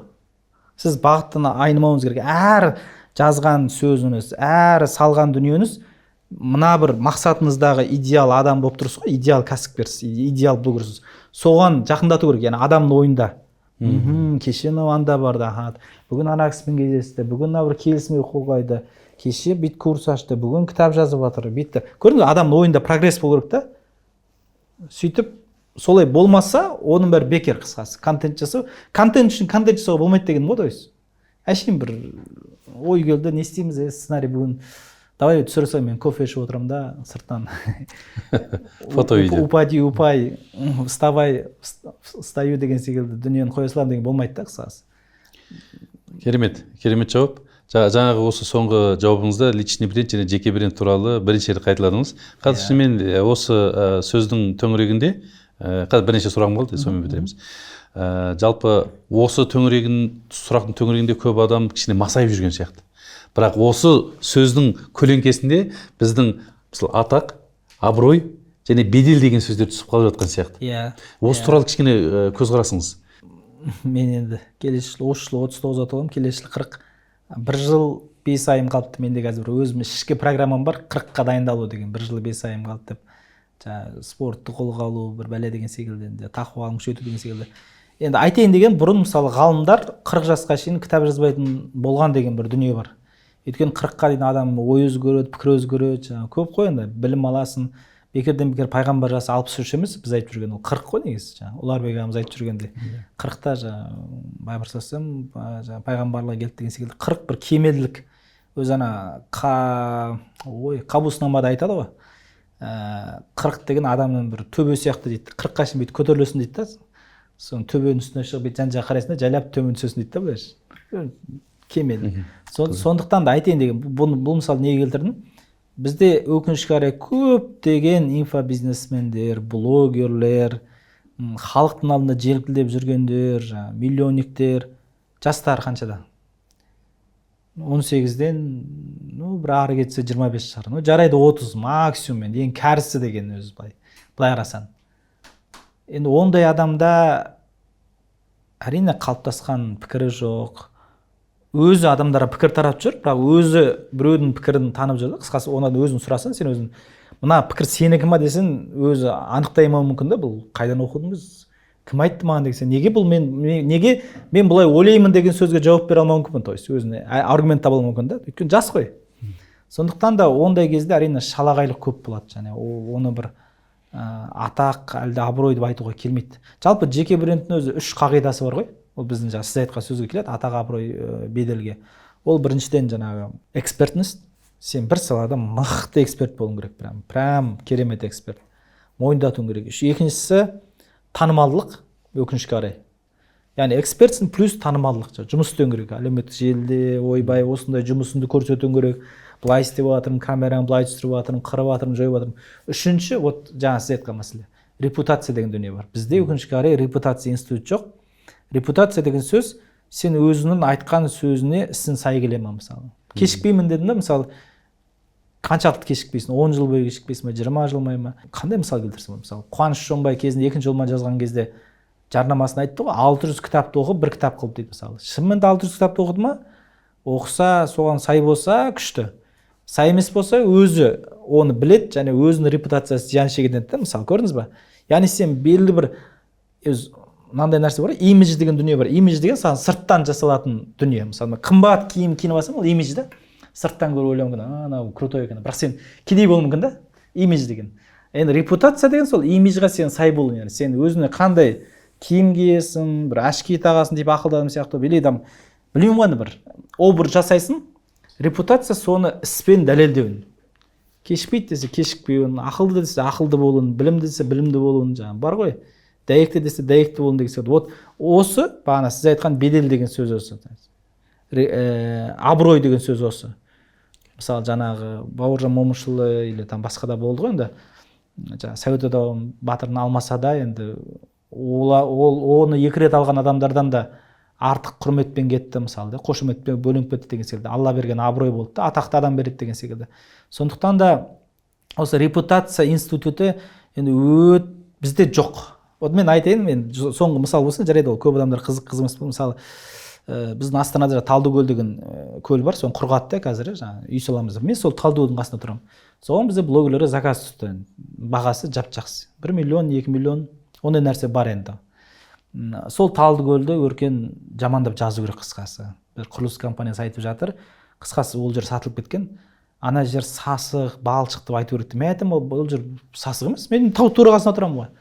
Сіз бағыттан айнымауыңыз керек. Әр жазған сөзіңіз, әр салған дүниеңіз мына бір мақсатыңыздағы идеал адам болып тұрсыз ғой, идеал кәсіпкерсіз, идеал блогерсіз. Соған жақындату керек, яғни адамның ойында. Кеше анда барды, бүгін ана кісімен кездесті, бүгін бір келісімге қол қойды, кеше бүйтіп курс ашты, бүгін кітап жазып жатыр, бүйтті. Көрдіңіз бе, адамның ойында прогресс болу керек та. Сөйтіп солай болмаса, оның бәрі бекер қысқасы. Контент жасау, контент үшін контент жасауға болмайды деген ғой, дойыз. Әшейін бір ой келді, не істейміз, сценарий бүгін давай түсірсем, мен кофе ішіп отырамын да, сырттан. Фото-видео. Упай, встаю деген секілді дүниені қоя саламын деген болмайды да қысқасы. Керемет жауап. Жаңағы осы соңғы жауабыңызда личный бренд және жеке бренд туралы бірінші рет қайталадыңыз. Қазір шынымен осы сөздің төңірегінде қазір бірнеше сұрағым қалды, сонымен бітіреміз. Жалпы осы сұрақтың төңірегінде көп адам кішкене масайып жүрген сияқты. Бірақ осы сөздің көлеңкесінде біздің мысалы атақ, абырой және бедел деген сөздер түсіп қалып жатқан сияқты. Осы туралы кішкене көзқарасыңыз. Мен енді келесі жыл, осы жыл 39-да толамын, келесі жыл 40. Бір жыл 5 айым қалыпты. Менде қазір өзім ішкі программам бар, 40-қа дайындалу деген. Бір жыл 5 айым қалды деп. Жаңағы спортты қолға алу, бір бәле деген секілді, тақуаны күшейту деген секілді. Енді айтайын деген, бұрын мысалы ғалымдар 40 жасқа шейін кітап жазбайтын болған деген бір дүние бар. Өйткені 40-қа дейін адам ой өзгереді, пікір өзгереді, жаңағы көп қой енді, білім аласын. Бекерден бекер пайғамбар жасы 63 емес, біз айтып жүрген ол 40 қой негізі. Жаңағы Ұларбек ағамыз айтып жүргенде 40-та жаңағы байбұрсасам жаңағы пайғамбарлар келді деген секілді 40 бір кемелдік. Өз Қабуснамада айтады ғой. 40 деген адамның бір төбе сияқты дейді. 40-қа шейін бүйтіп көтерілесің дейді да. Соның төбенің үстіне шығып бүйтіп жан-жаққа қарайсың да, жайлап төмен түсесің дейді да былайша. Кемел. Сондықтан да айтайын деген, бұл мысалы неге келтірдім? Бізде өкінішке қарай көптеген инфобизнесмендер, блогерлер, халықтың алдында желкілдеп жүргендер, миллионниктер, жастар қаншада? 18-ден, бір ары кетсе 25 шығар. Жарайды 30 максимум, ең кәрісі деген өзі былай қарасан. Енді ондай адамда әрине қалыптасқан пікірі жоқ. Өзі адамдарға пікір таратып жүр, бірақ өзі біреудің пікірін танып жүр. Қысқасы онан өзін сұрасаң, сен өзің мына пікір сенікі ма десең, өзі анықтай алмауы мүмкін да, бұл қайдан оқыдыңыз? Кім айтты маған деген, неге бұл неге мен бұлай ойлаймын деген сөзге жауап бере алмауы мүмкін, то есть өзіне аргумент таба алмауы мүмкін да. Өйткені жас қой. Сондықтан да ондай кезде әрине шалағайлық көп болады, және оны бір атақ, әлде абырой деп айтуға келмейді. Жалпы жеке брендтің өзі 3 қағидасы бар ғой. Ол біздің жаңағы сіз айтқан сөзге келеді, атақ, абырой, беделге. Ол біріншіден жаңағы экспертность. Сен бір салада мықты эксперт болуың керек, прям керемет эксперт. Мойындатуың керек. Екіншісі танымалдылық, өкінішке қарай. Яғни экспертсің плюс танымалдылық. Жұмыс істеуің керек. Әлеуметтік желіде ойбай осындай жұмысыңды көрсетуің керек. Былай істеп жатырмын, камераны былай түсіріп жатырмын, қырып жатырмын, жойып жатырмын. Үшінші, вот жаңа сіз айтқан мәселе. Репутация деген дүние бар. Бізде өкінішке қарай репутация институты жоқ. Репутация деген сөз, сен өзінің айтқан сөзіне ісін сай келе ма, мысалы. Кешікпеймін дедің да, мысалы, қаншалықты кешікпейсің? 10 жыл бойы кешікпейсің ме, 20 жыл ма? Қандай мысал келтірсем, мысалы, Қуаныш Шонбай кезінде 2-ші жолма жазған кезде жарнамасын айтты ғой, 600 кітапты оқып, бір кітап қылып дейді, мысалы. Шынымен де 600 кітапты оқыды ма? Оқыса, соған сай болса, күшті. Сай емес болса, өзі оны білет, және өзінің репутациясы зиян шегеді, мысалы, көрдіңіз ба? Яғни сен белгілі бір мынандай нәрсе бар, имидж деген дүние бар. Имидж деген сырттан жасалатын дүние. Мысалы, қымбат киім киініп алсаң, ол имидж да. Сырттан көріп ойлауың мүмкін, анау крутой екен. Бірақ сен кедей болуың мүмкін да, имидж деген. Енді репутация деген сол имиджға сен сай болу, яғни сен өзіне қандай киім киесің, бір ашки тағасың деп ақылды адам сияқты, білмеймін ғой, бір образ жасайсың. Репутация соны іспен дәлелдеуін. Кешікпейді десе кешікпеуін, ақылды десе ақылды болуын, білімді десе білімді болуын, жаңағы бар ғой. Дәйекті десе дәйекті болуын деген сияқты. Вот осы бағана сіз айтқан бедел деген сөз осы. Абырой деген сөз осы. Мысалы жаңағы Бауыржан Момышұлы или там басқа да болды ғой енді. Жаңағы Сәует батырын алмаса да енді оны 2 рет алған адамдардан да артық құрметпен кетті, мысалы да, қошеметпен бөлініп кетті деген секілді. Алла берген абырой болды да, атақты адам береді деген секілді. Сондықтан да осы репутация институты енді бізде жоқ. Вот мен айтайын, мен соңғы мысал болсын, жарайды, ол көп адамдар қызық емес. Мысалы, біздің Астанада Талдыкөл деген көл бар, соны құрғатты қазір, жаңағы үй саламыз. Мен сол Талдыкөлдің қасында тұрамын. Соған бізде блогерлер заказ түсті. Бағасы жап-жақсы. 1 миллион, 2 миллион, ондай нәрсе бар енді. Сол Талдыкөлді өркен жамандап жазу керек, қысқасы. Бір құрылыс компаниясы айтып жатыр. Қысқасы ол жер сатылып кеткен. Ана жер сасық, балшық деп айту керек. Мен айтам, ол жер сасық емес. Мен тау тура қасында тұрамын ғой.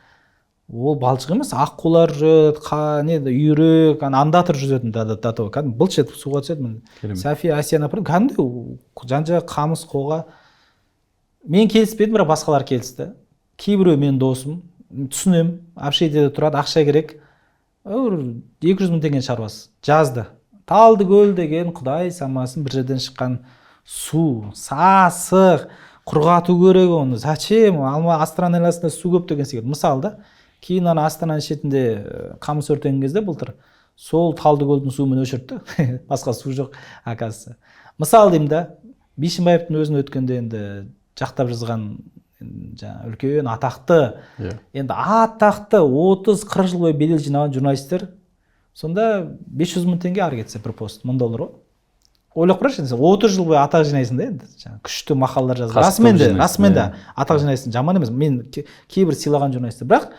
Ол балшық емес, аққулар жүреді, үйрек, анда тұр жүретін, кәдімгі былш етіп суға түседі. София Асияна кәдімгі жан-жағы қамыс, қоға. Мен келіспедім, бірақ басқалар келісті. Кейбіреу мен досым, түсінем, общежитиеде тұрады, ақша керек. 200 мың теңге шаруасы. Жазды. Талдыкөл деген Құдай самасын бір жерден шыққан су, сасық, құрғату керек оны. Зачем? Астана айласында су көп деген секілді. Мысалы да, кейін ана Астананың шетінде қамыс өртенген кезде былтыр сол Талдыкөлдің суымен өшіртті. Басқа су жоқ, оказывается. Мысалы деймін да, Бишімбаевтың өзін өткенде енді жақтап жазған үлкен атақты, енді атақты 30-40 жыл бойы бедел жинаған журналистер, сонда 500 мың теңге ары кетсе бір пост, $1000 ғой. Ойлап қарашы, 30 жыл бойы атақ жинайсың да, енді күшті мақалалар жазып. Расымен де атақ жинайсың, жаман емес. Мен кейбір сыйлаған журналистер, бірақ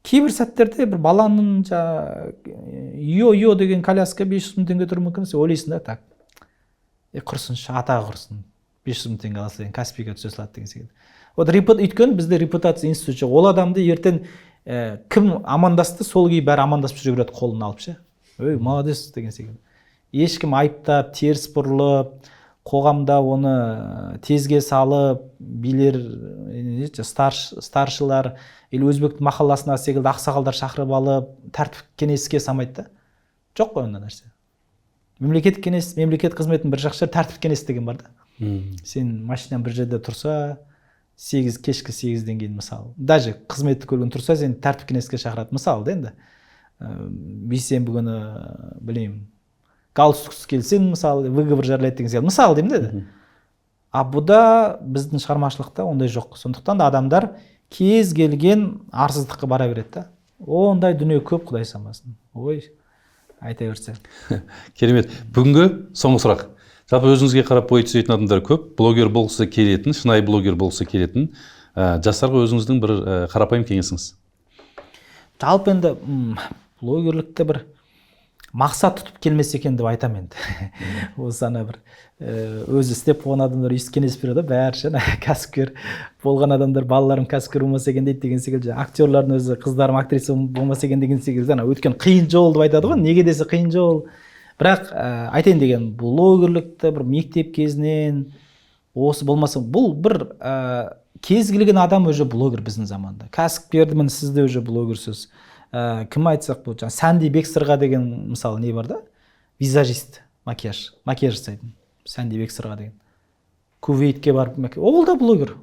кейбір сәттерде бір баланың йо деген коляска 500 мың теңге тұруы мүмкін. Сен ойлайсың да, так, құрсыншы, атағы құрсын, 500 мың теңге алса, Каспийге түсе салады деген секілді. Вот өйткені бізде репутация институты жоқ. Ол адамды ертең кім амандасты, сол күйі бәрі амандасып жүре береді қолын алып ше. Ой, молодец деген секілді. Ешкім айыптап, теріс бұрылып, қоғамда оны тезге салып, билер, старшылар, или өзбектің махалласына секілді ақсақалдар шақырып алып, тәртіп кеңеске самайды да. Жоқ қой ондай нәрсе. Мемлекеттік кеңес, мемлекет қызметін бір жақшы тәртіп кеңес деген бар да. Сен машинаң бір жерде тұрса, кешкі 8-ден кейін мысалы. Даже қызметті көрген тұрса, сен тәртіп кеңеске шақырады. Мысалы да енді. Бейсенбі күні, білмеймін, галстуксыз келсең, мысалы, выговор жариялайды деген сияқты. Мысалы деймін деді. А бұда біздің шығармашылықта ондай жоқ. Сондықтан да адамдар кез келген арсыздыққа бара береді да. Ондай дүние көп, Құдай самасын. Ой, айта берсе. Керемет. Бүгінгі соңғы сұрақ. Жалпы өзіңізге қарап бой түзейтін адамдар көп. Блогер болғысы келетін, шынайы блогер болғысы келетін. Жастарға өзіңіздің бір қарапайым кеңесіңіз. Жалпы енді блогерлікті бір мақсат тұтып келмес екен деп айтам енді. Осы ана бір өзі істеп қойған адамдар үйсіз кеңес береді, бәрі ше, кәсіпкер болған адамдар балаларым кәсіпкер болмаса екен дейді деген секілді, актерлардың өзі қыздарым актриса болмаса екен деген секілді, ана өткен қиын жол деп айтады ғой, неге десе қиын жол. Бірақ айтайын деген блогерлікті бір мектеп кезінен осы болмаса бұл бір кез келген адам уже блогер біздің заманда. Кәсіпкермін, сіз де уже блогерсіз. Кім айтсақ бұл, Сәнди Бексырға деген мысалы не бар да? Визажист, макияж жасайтын. Сәнди Бексырға деген. Кувейтке барып, ол да блогер.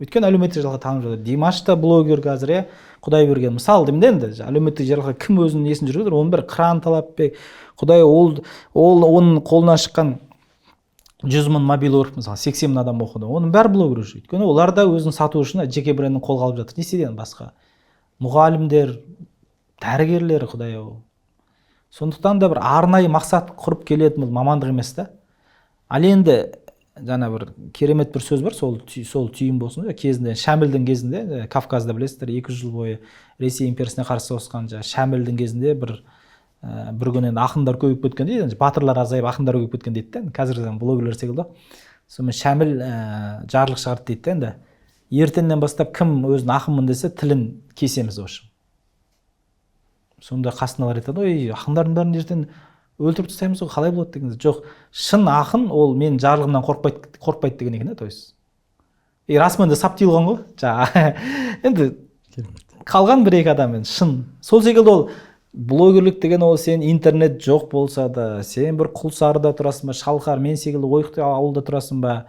Өйткені әлеуметтік желіге танып жатыр. Димаш та блогер қазір, Құдай берген. Мысалы деймін енді, әлеуметтік желіге кім өзінің несін жүргізеді, оның бір Қыран Талапбек, Құдай оның қолынан шыққан 100 мың мобил өріп, мысалы 80 мың адам оқыды. Оның бәрі блогер уже. Өйткені олар да өзін сату үшін жеке брендін қолға алып жатыр. Неседен басқа? Мұғалімдер, дәрігерлер, Құдай ау. Сондықтан да бір арнайы мақсат құрып келетін бұл мамандық емес та. Ал енді жаңа бір керемет бір сөз бар, сол түйін болсын. Кезінде Шәмілдің кезінде, Кавказда білесіздер, 200 жыл бойы Ресей империясына қарсы соғысқан Шәмілдің кезінде бір күні ақындар көбейіп кеткен дейді, батырлар азайып ақындар көбейіп кеткен дейді да. Қазіргі блогерлер секілді. Сонымен Шәміл жарлық шығарды дейді да. Енді ертеңнен бастап кім өзін ақынмын десе, тілін кесеміз осы. Сонда қасындағылар айтады, ой, ақындардың бәрін ертең өлтіріп тастаймыз ғой, қалай болады деген. Жоқ, шын ақын ол мен жарлығымнан қорқпайды деген екен, то есть. Расымен де сап тиылған ғой. Енді қалған бір екі адам енді шын. Сол секілді ол блогерлік деген ол сен интернет жоқ болса да, сен бір Құлсарыда тұрасың ба, Шалқар, мен секілді ойықты ауылда тұрасың ба,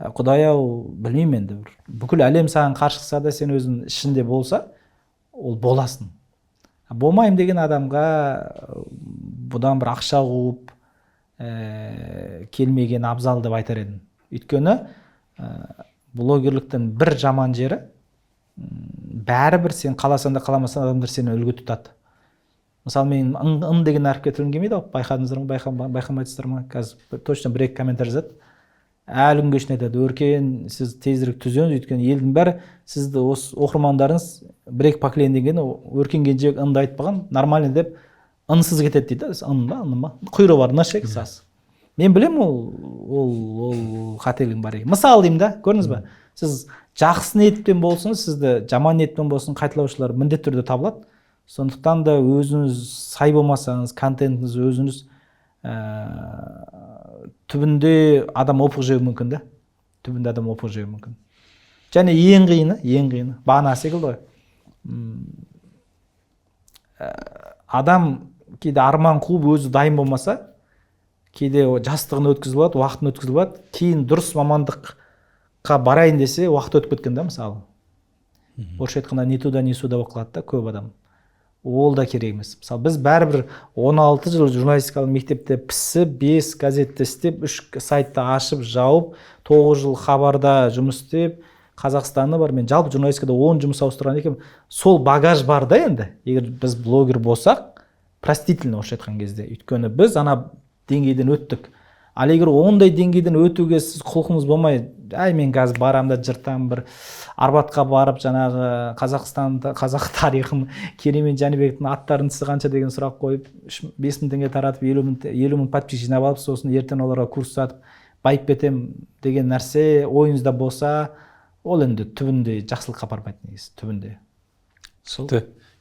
Құдай ау, білмеймін енді. Бүкіл әлем саған қарсы шықса да сен өзің ішінде болса, ол боласың. Болмайым деген адамға бұдан бір ақша қуып келмеген абзал деп айтар едім. Өйткені блогерліктің бір жаман жері, бәрібір сен қаласаң да қаламасаң адамдар сені үлгі тұтады. Мысалы мен ын деген әріпке тілім келмейді, байқадыңыздар ма, байқамайсыздар ма? Қазір точно бір-екі комментар жазады. Әлі күнге шейін айтады, Өркен, сіз тезірек түзеңіз, өйткені елдің бәрі сізді осы оқырмандарыңыз бір-екі поколение деген Өркен Кенжебек ынды айтпаған, нормально деп ынсыз кетеді дейді. Ын ба? Құйрығы бар, нашек сас. Мен білем ол қателігім бар екен. Мысалы деймін да, көрдіңіз ба? Сіз жақсы ниетпен болсын, сізді жаман ниетпен болсын, қайталаушылар міндетті түрде табылады. Сондықтан да өзіңіз сай болмасаңыз, контентіңіз өзіңіз түбінде адам опық жеуі мүмкін да. Түбінде адам опық жеуі мүмкін. Және ең қиыны, бағана секілді ғой. Адам кейде арман қуып өзі дайын болмаса, кейде жастығын өткізіп алады, уақытын өткізіп алады, кейін дұрыс мамандыққа барайын десе уақыт өтіп кеткен да, мысалы. Орысша айтқанда ни туда ни сюда болып қалады да көп адам. Ол да керек емес. Мысалы біз бәрібір 16 жыл журналистикалық мектепте пісіп, 5 газетте істеп, 3 сайтты ашып, жауып, 9 жыл хабарда жұмыс істеп, Қазақстаны бар. Мен жалпы журналистикада 10 жұмыс ауыстырған екенмін. Сол багаж бар да енді. Егер біз блогер болсақ, простительно орысша айтқан кезде. Өйткені біз ана деңгейден өттік. Ал егер ондай деңгейден өтуге сіз құлқыңыз болмай, мен қазір барам да жыртам бір Арбатқа барып жаңағы Қазақстанда қазақ тарихын Кереймен Жәнібектің аттарын қанша деген сұрақ қойып 5 мың теңге таратып 50 мың подписчик жинап алып, сосын ертең оларға курс сатып байып кетем деген нәрсе ойыңызда болса, ол енді түбінде жақсылыққа апармайды негізі, түбінде.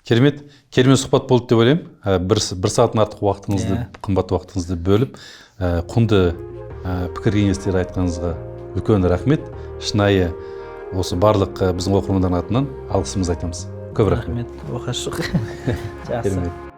Керемет сұхбат болды деп ойлаймын. Бір сағаттан артық уақытыңызды, қымбат уақытыңызды бөліп, құнды пікір кеңестер айтқаныңызға үлкен рахмет. Шынайы осы барлық біздің оқырмандар атынан алғысымызды айтамыз. Көп рахмет. Рахмет. Жақсы.